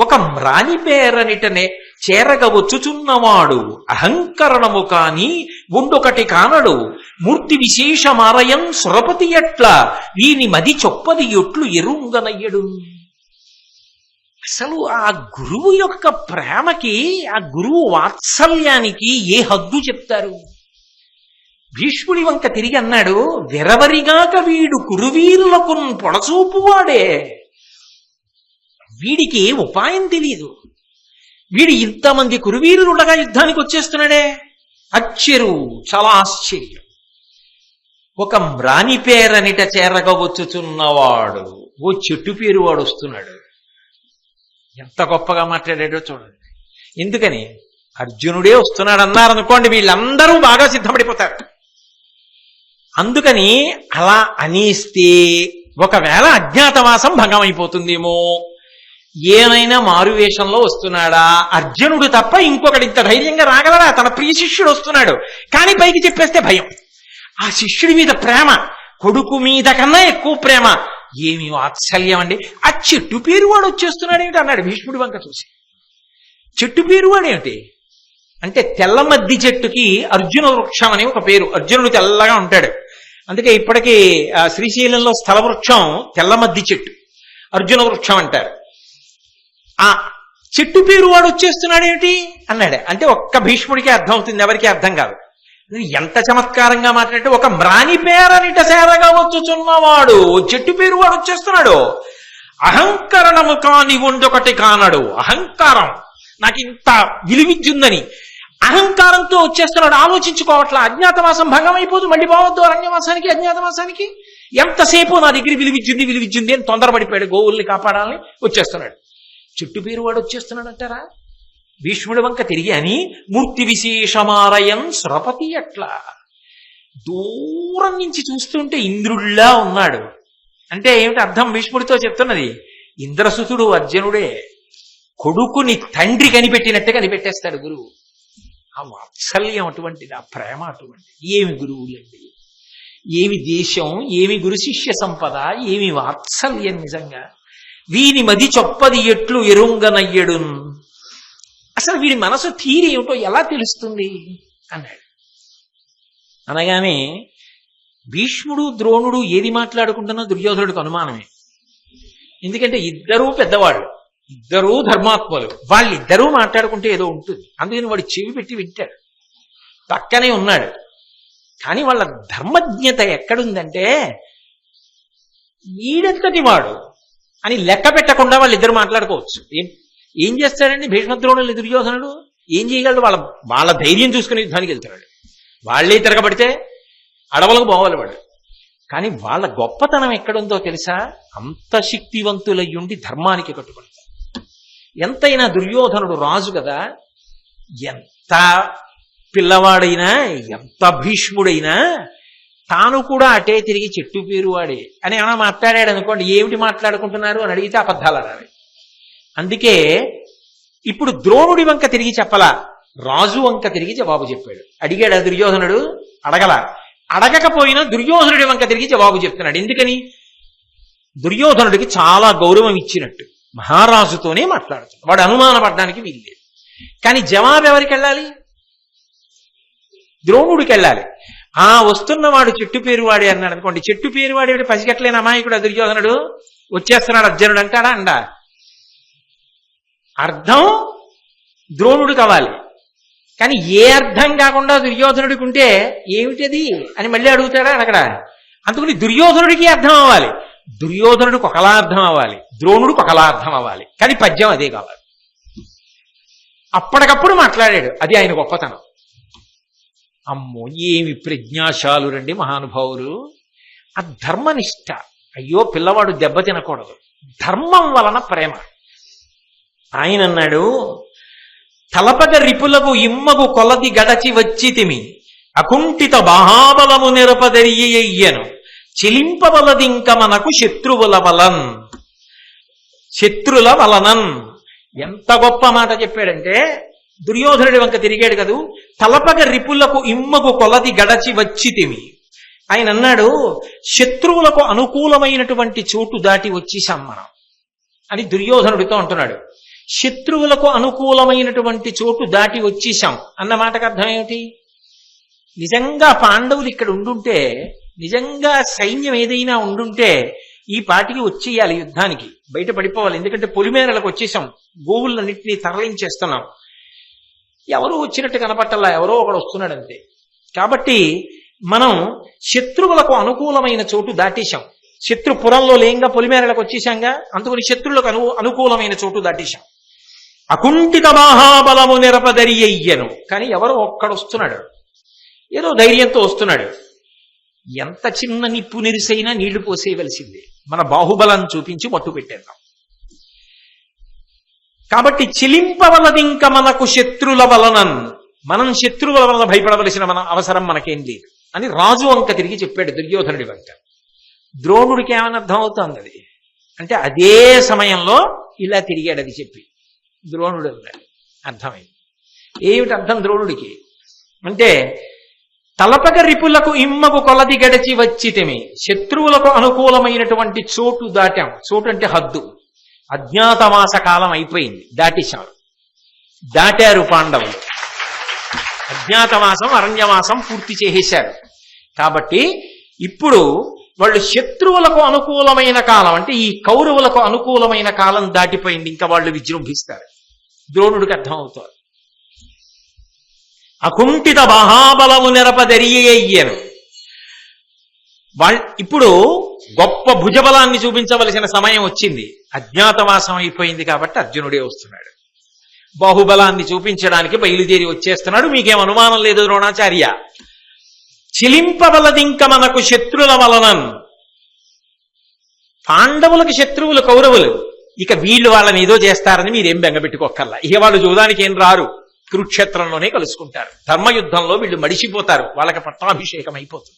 ఒక మ్రాని పేరనిటనే చేరగ వచ్చుచున్నవాడు అహంకరణము కాని ఉండొకటి కానడు మూర్తి విశేషమారయం సురపతి ఎట్ల వీని మది చొప్పది ఎట్లు ఎరుంగనయ్యడు. అసలు ఆ గురువు యొక్క ప్రేమకి, ఆ గురువు వాత్సల్యానికి ఏ హద్దు చెప్తారు? భీష్ముడి వంక తిరిగి అన్నాడు, వెరవరిగాక వీడు కురువీరులకు పొడచూపువాడే. వీడికి ఉపాయం తెలీదు. వీడు ఇంతమంది కురువీరులుండగా యుద్ధానికి వచ్చేస్తున్నాడే. అచ్చరు, చాలా ఆశ్చర్యం. ఒక మ్రాని పేరనిట చేరగా వచ్చుచున్నవాడు, ఓ చెట్టు పేరు వాడు వస్తున్నాడు. ఎంత గొప్పగా మాట్లాడాడో చూడండి. ఎందుకని? అర్జునుడే వస్తున్నాడు అన్నారనుకోండి, వీళ్ళందరూ బాగా సిద్ధపడిపోతారు. అందుకని అలా అనేస్తే ఒకవేళ అజ్ఞాతవాసం భంగమైపోతుందేమో. ఏమైనా మారువేషంలో వస్తున్నాడా? అర్జునుడు తప్ప ఇంకొకటి ఇంత ధైర్యంగా రాగలరా? తన ప్రియ శిష్యుడు వస్తున్నాడు, కానీ పైకి చెప్పేస్తే భయం. ఆ శిష్యుడి మీద ప్రేమ, కొడుకు మీద కన్నా ఎక్కువ ప్రేమ. ఏమి వాత్సల్యం అండి! ఆ చెట్టు పేరు వాడు వచ్చేస్తున్నాడేమిటి అన్నాడు భీష్ముడి వంక చూసి. చెట్టు పేరు వాడేమిటి అంటే, తెల్లమద్ది చెట్టుకి అర్జున వృక్షం అని ఒక పేరు. అర్జునుడు తెల్లగా ఉంటాడు. అందుకే ఇప్పటికీ శ్రీశైలంలో స్థల వృక్షం తెల్లమద్ది చెట్టు, అర్జున వృక్షం అంటారు. ఆ చెట్టు పేరు వాడు వచ్చేస్తున్నాడేమిటి అన్నాడు. అంటే ఒక్క భీష్ముడికి అర్థం అవుతుంది, ఎవరికి అర్థం కాదు. ఎంత చమత్కారంగా మాట్లాడితే ఒక మ్రాని పేరనిట సేరగా వచ్చుచున్నవాడు చెట్టు పేరు వాడు వచ్చేస్తున్నాడు. అహంకరణము కాని ఉండొకటి కానడు. అహంకారం నాకు ఇంత విలువిద్యుందని అహంకారంతో వచ్చేస్తున్నాడు. ఆలోచించుకోవట్లా. అజ్ఞాతవాసం భంగం అయిపోదు, మళ్ళీ పోవద్దు అరణ్యవాసానికి అజ్ఞాతవాసానికి. ఎంతసేపు నా దగ్గర విలువిద్యుంది అని తొందరపడిపోయాడు. గోవుల్ని కాపాడాలని వచ్చేస్తున్నాడు. చెట్టు పేరు వాడు వచ్చేస్తున్నాడు అంటారా? భీష్ముడి వంక తిరిగి అని మూర్తి విశేషమారయం స్రపతి అట్లా దూరం నుంచి చూస్తుంటే ఇంద్రుడిలా ఉన్నాడు. అంటే ఏమిటి అర్థం? భీష్ముడితో చెప్తున్నది ఇంద్రసుతుడు అర్జునుడే. కొడుకుని తండ్రి కనిపెట్టినట్టే కనిపెట్టేస్తాడు గురువు. ఆ వాత్సల్యం అటువంటిది, ఆ ప్రేమ అటువంటిది. ఏమి గురువులండి, ఏమి దేశం, ఏమి గురు శిష్య సంపద, ఏమి వాత్సల్యం నిజంగా. వీని మది చొప్పది ఎట్లు ఎరుంగనయ్యడు. అసలు వీడి మనసు తీరి ఏమిటో ఎలా తెలుస్తుంది అన్నాడు. అనగానే భీష్ముడు ద్రోణుడు ఏది మాట్లాడుకుంటున్నా దుర్యోధనుడికి అనుమానమే. ఎందుకంటే ఇద్దరూ పెద్దవాళ్ళు, ఇద్దరూ ధర్మాత్మలు. వాళ్ళిద్దరూ మాట్లాడుకుంటే ఏదో ఉంటుంది. అందుకని వాడు చెవి పెట్టి వింటాడు, పక్కనే ఉన్నాడు. కానీ వాళ్ళ ధర్మజ్ఞత ఎక్కడుందంటే వీడంతటి వాడు అని లెక్క పెట్టకుండా వాళ్ళిద్దరు మాట్లాడుకోవచ్చు. ఏం చేస్తాడండి భీష్మద్రోణులు దుర్యోధనుడు? ఏం చేయగలడు? వాళ్ళ ధైర్యం చూసుకుని యుద్ధానికి వెళ్తున్నాడు. వాళ్ళే తిరగబడితే అడవులకు పోవాలి వాడు. కానీ వాళ్ళ గొప్పతనం ఎక్కడుందో తెలుసా? అంత శక్తివంతులయ్యుండి ధర్మానికి కట్టుబడతారు. ఎంతైనా దుర్యోధనుడు రాజు కదా, ఎంత పిల్లవాడైనా, ఎంత భీష్ముడైనా తాను కూడా అటే తిరిగి చెట్టు పేరు వాడే అని ఏమైనా మాట్లాడాడు అనుకోండి, ఏమిటి మాట్లాడుకుంటున్నారు అని అడిగితే అబద్ధాలు అనాలి. అందుకే ఇప్పుడు ద్రోణుడి వంక తిరిగి చెప్పలా, రాజు వంక తిరిగి జవాబు చెప్పాడు. అడిగాడు దుర్యోధనుడు? అడగల. అడగకపోయినా దుర్యోధనుడి వంక తిరిగి జవాబు చెప్తున్నాడు. ఎందుకని? దుర్యోధనుడికి చాలా గౌరవం ఇచ్చినట్టు మహారాజుతోనే మాట్లాడుతున్నాడు. వాడు అనుమానపడడానికి వీల్లేదు. కానీ జవాబు ఎవరికి వెళ్ళాలి? ద్రోణుడికి వెళ్ళాలి. వస్తున్నవాడు చెట్టు పేరు వాడే అన్నాడు అనుకోండి, చెట్టు పేరు వాడే పసిగట్లేని అమాయకుడు దుర్యోధనుడు, వచ్చేస్తున్నాడు అర్జునుడు అంటాడా? అండా. అర్థం ద్రోణుడు కావాలి. కానీ ఏ అర్థం కాకుండా దుర్యోధనుడికి ఉంటే ఏమిటది అని మళ్ళీ అడుగుతాడా? అడగడా? అందుకని దుర్యోధనుడికి అర్థం అవ్వాలి, దుర్యోధనుడికి ఒకలా అర్థం అవ్వాలి, ద్రోణుడికి ఒకలా అర్థం అవ్వాలి. కానీ పద్యం అదే కావాలి. అప్పటికప్పుడు మాట్లాడాడు. అది ఆయన గొప్పతనం. అమ్మో, ఏమి ప్రజ్ఞాశాలు రండి మహానుభావులు. ఆ ధర్మనిష్ట. అయ్యో పిల్లవాడు దెబ్బ తినకూడదు, ధర్మం వలన ప్రేమ. ఆయన అన్నాడు, తలపగ రిపులకు ఇమ్మగు కొలది గడచి వచ్చితిమి, అకుంఠిత మహాబలము నిరపదరియయ్యను, చెలింపవలదింక మనకు శత్రువుల వలనన్. ఎంత గొప్ప మాట చెప్పాడంటే, దుర్యోధనుడి వంక తిరిగాడు కదూ, తలపగ రిపులకు ఇమ్మగు కొలది గడచి వచ్చితిమి. ఆయన అన్నాడు, శత్రువులకు అనుకూలమైనటువంటి చోటు దాటి వచ్చేసాం మనం అని దుర్యోధనుడితో అంటున్నాడు. శత్రువులకు అనుకూలమైనటువంటి చోటు దాటి వచ్చేసాం అన్న మాటకు అర్థం ఏమిటి? నిజంగా పాండవులు ఇక్కడ ఉండుంటే, నిజంగా సైన్యం ఏదైనా ఉండుంటే ఈ పాటికి వచ్చేయాలి, యుద్ధానికి బయట పడిపోవాలి. ఎందుకంటే పొలిమేరలకు వచ్చేసాం, గోవులన్నింటినీ తరలించేస్తున్నాం. ఎవరో వచ్చినట్టు కనపట్టల్లా, ఎవరో ఒకడు వస్తున్నాడు అంతే. కాబట్టి మనం శత్రువులకు అనుకూలమైన చోటు దాటేశాం. శత్రుపురంలో లేంగా పొలిమేరలకు వచ్చేసాంగా, అందుకని శత్రువులకు అనుకూలమైన చోటు దాటేశాం. అకుంఠిత మహాబలము నిరపదరియయ్యను. కానీ ఎవరో ఒక్కడొస్తున్నాడు, ఏదో ధైర్యంతో వస్తున్నాడు. ఎంత చిన్న నిప్పు నిరిసైనా నీళ్లు పోసేయవలసిందే. మన బాహుబలాన్ని చూపించి మట్టు పెట్టేద్దాం. కాబట్టి చెలింపవలదింక మనకు శత్రుల వలనన్. మనం శత్రువుల వలన భయపడవలసిన అవసరం మనకేం లేదు అని రాజు వంక తిరిగి చెప్పాడు దుర్యోధనుడి వంక. ద్రోణుడికి ఏమని అర్థం అవుతోంది అది అంటే, అదే సమయంలో ఇలా తిరిగాడు అది చెప్పి ద్రోణుడు అన్నాడు. అర్థమైంది. ఏమిటి అర్థం ద్రోణుడికి అంటే, తలపగ రిపులకు ఇమ్మకు కొలది గడిచి వచ్చితిమి, శత్రువులకు అనుకూలమైనటువంటి చోటు దాటాం. చోటు అంటే హద్దు. అజ్ఞాతవాస కాలం అయిపోయింది, దాటేశారు. దాటారు పాండవులు. అజ్ఞాతవాసం అరణ్యవాసం పూర్తి చేసేశారు. కాబట్టి ఇప్పుడు వాళ్ళు శత్రువులకు అనుకూలమైన కాలం, అంటే ఈ కౌరవులకు అనుకూలమైన కాలం దాటిపోయింది, ఇంకా వాళ్ళు విజృంభిస్తారు. ద్రోణుడికి అర్థమవుతారు. అకుంఠిత మహాబలము నెరపదరియయ్యను. ఇప్పుడు గొప్ప భుజబలాన్ని చూపించవలసిన సమయం వచ్చింది. అజ్ఞాతవాసం అయిపోయింది కాబట్టి అర్జునుడే వస్తున్నాడు. బాహుబలాన్ని చూపించడానికి బయలుదేరి వచ్చేస్తున్నాడు. మీకేం అనుమానం లేదు ద్రోణాచార్య. చిలింపవలదింక మనకు శత్రుల వలనన్. పాండవులకు శత్రువులు కౌరవులు. ఇక వీళ్ళు వాళ్ళని ఏదో చేస్తారని మీరేం బెంగపెట్టుకోక్కర్లా. ఇక వాళ్ళు చూడడానికి ఏం రారు, కురుక్షేత్రంలోనే కలుసుకుంటారు. ధర్మయుద్ధంలో వీళ్ళు మడిసిపోతారు, వాళ్ళకి పట్టాభిషేకం అయిపోతుంది.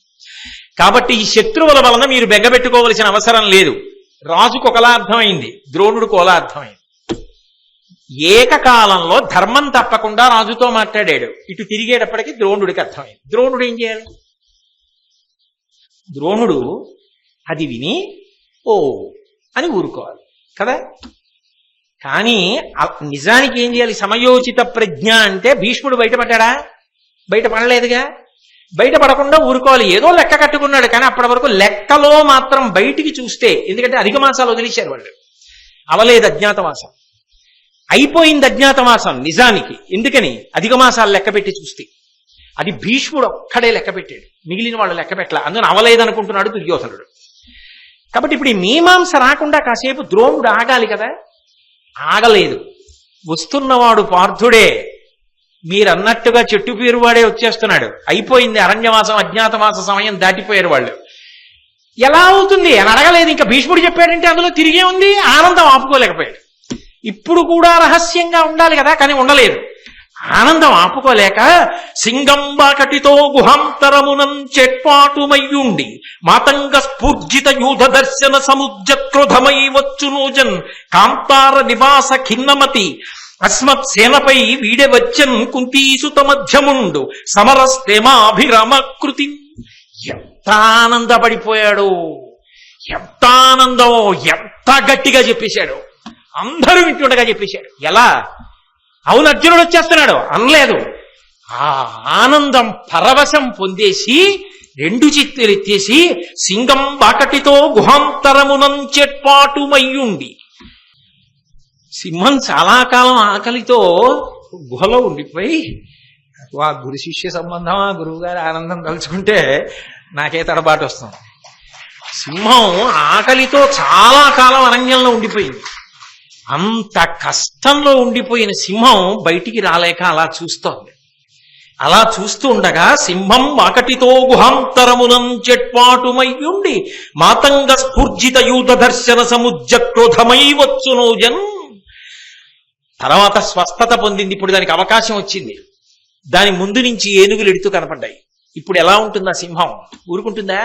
కాబట్టి ఈ శత్రువుల వలన మీరు బెంగపెట్టుకోవలసిన అవసరం లేదు. రాజుకు ఒకలా అర్థమైంది, ద్రోణుడికి ఒకలా అర్థమైంది. ఏకకాలంలో ధర్మం తప్పకుండా రాజుతో మాట్లాడాడు. ఇటు తిరిగేటప్పటికి ద్రోణుడికి అర్థమైంది. ద్రోణుడు ఏం చేయాలి? ద్రోణుడు అది విని ఓ అని ఊరుకోవాలి కదా. కానీ నిజానికి ఏం చేయాలి? సమయోచిత ప్రజ్ఞ అంటే భీష్ముడు బయటపడ్డా? బయటపడలేదుగా. బయటపడకుండా ఊరుకోవాలి. ఏదో లెక్క కట్టుకున్నాడు, కానీ అప్పటి వరకు లెక్కలో మాత్రం బయటికి చూస్తే, ఎందుకంటే అధిక మాసాలు వదిలేశారు వాళ్ళు, అవలేదు అజ్ఞాతవాసం, అయిపోయింది అజ్ఞాతవాసం నిజానికి. ఎందుకని? అధిక మాసాలు లెక్క పెట్టి చూస్తే. అది భీష్ముడు ఒక్కడే లెక్క పెట్టాడు, మిగిలిన వాళ్ళు లెక్క పెట్టలే. అందుకని అవలేదనుకుంటున్నాడు దుర్యోధనుడు. కాబట్టి ఇప్పుడు ఈ మీమాంస రాకుండా కాసేపు ద్రోణుడు ఆగాలి కదా. ఆగలేదు. వస్తున్నవాడు పార్థుడే, మీరన్నట్టుగా చెట్టు పేరు వాడే వచ్చేస్తున్నాడు. అయిపోయింది అరణ్యవాసం, అజ్ఞాతవాస సమయం దాటిపోయారు వాళ్ళు. ఎలా అవుతుంది అని అడగలేదు. ఇంకా భీష్ముడు చెప్పాడంటే అందులో తిరిగే ఉంది. ఆనందం ఆపుకోలేకపోయాడు. ఇప్పుడు కూడా రహస్యంగా ఉండాలి కదా, కానీ ఉండలేదు. ఆనందం ఆపుకోలేక సింగంబాకటితో గుహాంతరమునం చెట్పాటుమయ్యుండి మాతంగ స్ఫూర్జిత యూధ దర్శన సముద్రక్రోధమై వచ్చునోజన్ కాంతార నివాస ఖిన్నమతి అస్మత్ సేనపై వీడే వచ్చన్ కుంతీసుత మధ్యముండు సమరస్తేమాభిరామకృతి. ఎంత ఆనందపడిపోయాడు, ఎంత ఆనందమో, ఎంత గట్టిగా చెప్పేశాడు. అందరూ వింటుండగా చెప్పేశాడు. ఎలా? అవును అర్జునుడు వచ్చేస్తున్నాడు అనలేదు. ఆ ఆనందం పరవశం పొందేసి రెండు చిత్తులు ఎత్తేసి సింగం బాకటితో గుహాంతరమునం చెట్పాటుమయ్యుండి. సింహం చాలా కాలం ఆకలితో గుహలో ఉండిపోయి, ఆ గురు శిష్య సంబంధం, ఆ గురువు గారి ఆనందం తలుచుకుంటే నాకే తడబాటు వస్తుంది. సింహం ఆకలితో చాలా కాలం అరణ్యంలో ఉండిపోయింది. అంత కష్టంలో ఉండిపోయిన సింహం బయటికి రాలేక అలా చూస్తోంది. అలా చూస్తూ ఉండగా సింహం వాకటితో గుహాంతరమునం చెట్పాటుమయ్యుండి మాతంగ స్ఫూర్జిత యూత దర్శన సముద్రక్రోధమై వచ్చునోజన్. తర్వాత స్వస్థత పొందింది. ఇప్పుడు దానికి అవకాశం వచ్చింది. దాని ముందు నుంచి ఏనుగులు ఎడుతూ కనపడ్డాయి. ఇప్పుడు ఎలా ఉంటుందా సింహం? ఊరుకుంటుందా?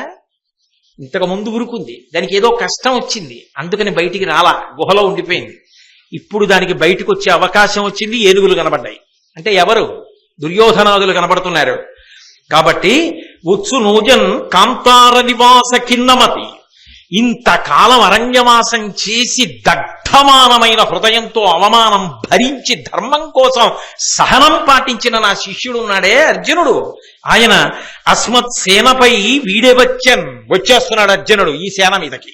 ఇంతకు ముందు ఊరుకుంది. దానికి ఏదో కష్టం వచ్చింది, అందుకని బయటికి రాలా, గుహలో ఉండిపోయింది. ఇప్పుడు దానికి బయటకు వచ్చే అవకాశం వచ్చింది. ఏనుగులు కనబడ్డాయి. అంటే ఎవరు? దుర్యోధనాదులు కనబడుతున్నారు. కాబట్టి ఉత్సు నూజన్ కాంతార నివాస ఖిన్నమతి. ఇంతకాలం అరణ్యవాసం చేసి దగ్ధమానమైన హృదయంతో అవమానం భరించి ధర్మం కోసం సహనం పాటించిన నా శిష్యుడు ఉన్నాడే అర్జునుడు, ఆయన అస్మత్ సేనపై వీడే వచ్చేస్తున్నాడు అర్జునుడు ఈ సేన మీదకి.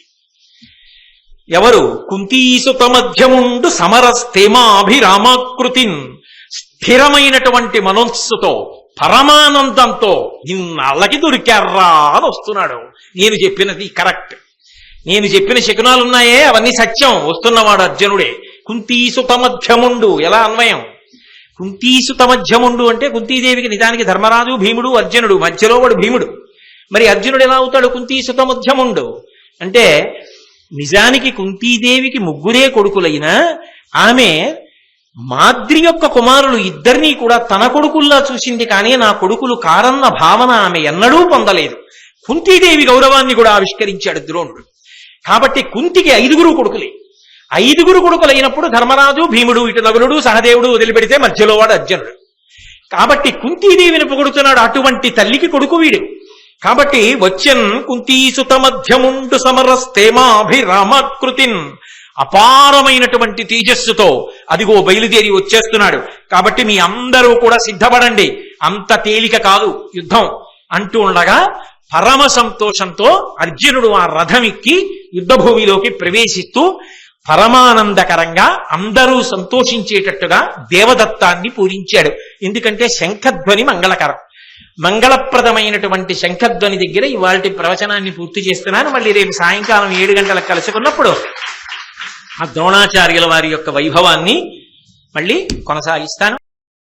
ఎవరు? కుంతీసుత మధ్యముండు సమరస్తేమాభిరామాకృతిన్. స్థిరమైనటువంటి మనస్సుతో పరమానందంతో ఇన్నాళ్ళకి దొరికారా అని వస్తున్నాడు. నేను చెప్పినది కరెక్ట్, నేను చెప్పిన శకునాలున్నాయే అవన్నీ సత్యం. వస్తున్నవాడు అర్జునుడే. కుంతీసుత మధ్యముండు. ఎలా అన్వయం? కుంతీసుత మధ్యముండు అంటే కుంతీదేవికి నిజానికి ధర్మరాజు, భీముడు, అర్జునుడు, మధ్యలో వాడు భీముడు. మరి అర్జునుడు ఎలా అవుతాడు కుంతీసుత మధ్యముండు అంటే? నిజానికి కుంతీదేవికి ముగ్గురే కొడుకులైనా ఆమె మాద్రి యొక్క కుమారులు ఇద్దరినీ కూడా తన కొడుకుల్లా చూసింది, కానీ నా కొడుకులు కారన్న భావన ఆమె ఎన్నడూ పొందలేదు. కుంతీదేవి గౌరవాన్ని కూడా ఆవిష్కరించాడు ద్రోణుడు. కాబట్టి కుంతికి 5 కొడుకులే. 5 కొడుకులైనప్పుడు ధర్మరాజు, భీముడు, ఇటు నగులుడు, సహదేవుడు వదిలిపెడితే మధ్యలో వాడు అర్జునుడు. కాబట్టి కుంతీదేవిని పొగుడుతున్నాడు. అటువంటి తల్లికి కొడుకు వీడు. కాబట్టి వచ్చన్ కుంతీసుత మధ్యముండు సమరస్తేమాభిరామాకృతిన్. అపారమైనటువంటి తేజస్సుతో అదిగో బయలుదేరి వచ్చేస్తున్నాడు. కాబట్టి మీ అందరూ కూడా సిద్ధపడండి, అంత తేలిక కాదు యుద్ధం అంటూ ఉండగా పరమ సంతోషంతో అర్జునుడు ఆ రథం ఎక్కి యుద్ధభూమిలోకి ప్రవేశిస్తూ పరమానందకరంగా అందరూ సంతోషించేటట్టుగా దేవదత్తాన్ని పూరించాడు. ఎందుకంటే శంఖధ్వని మంగళకరం. మంగళప్రదమైనటువంటి శంఖధ్వని దగ్గర ఇవాళ ప్రవచనాన్ని పూర్తి చేస్తున్నాను. మళ్ళీ రేపు సాయంకాలం 7 గంటలకు కలుసుకున్నప్పుడు ఆ ద్రోణాచార్యుల వారి యొక్క వైభవాన్ని మళ్ళీ కొనసాగిస్తాను.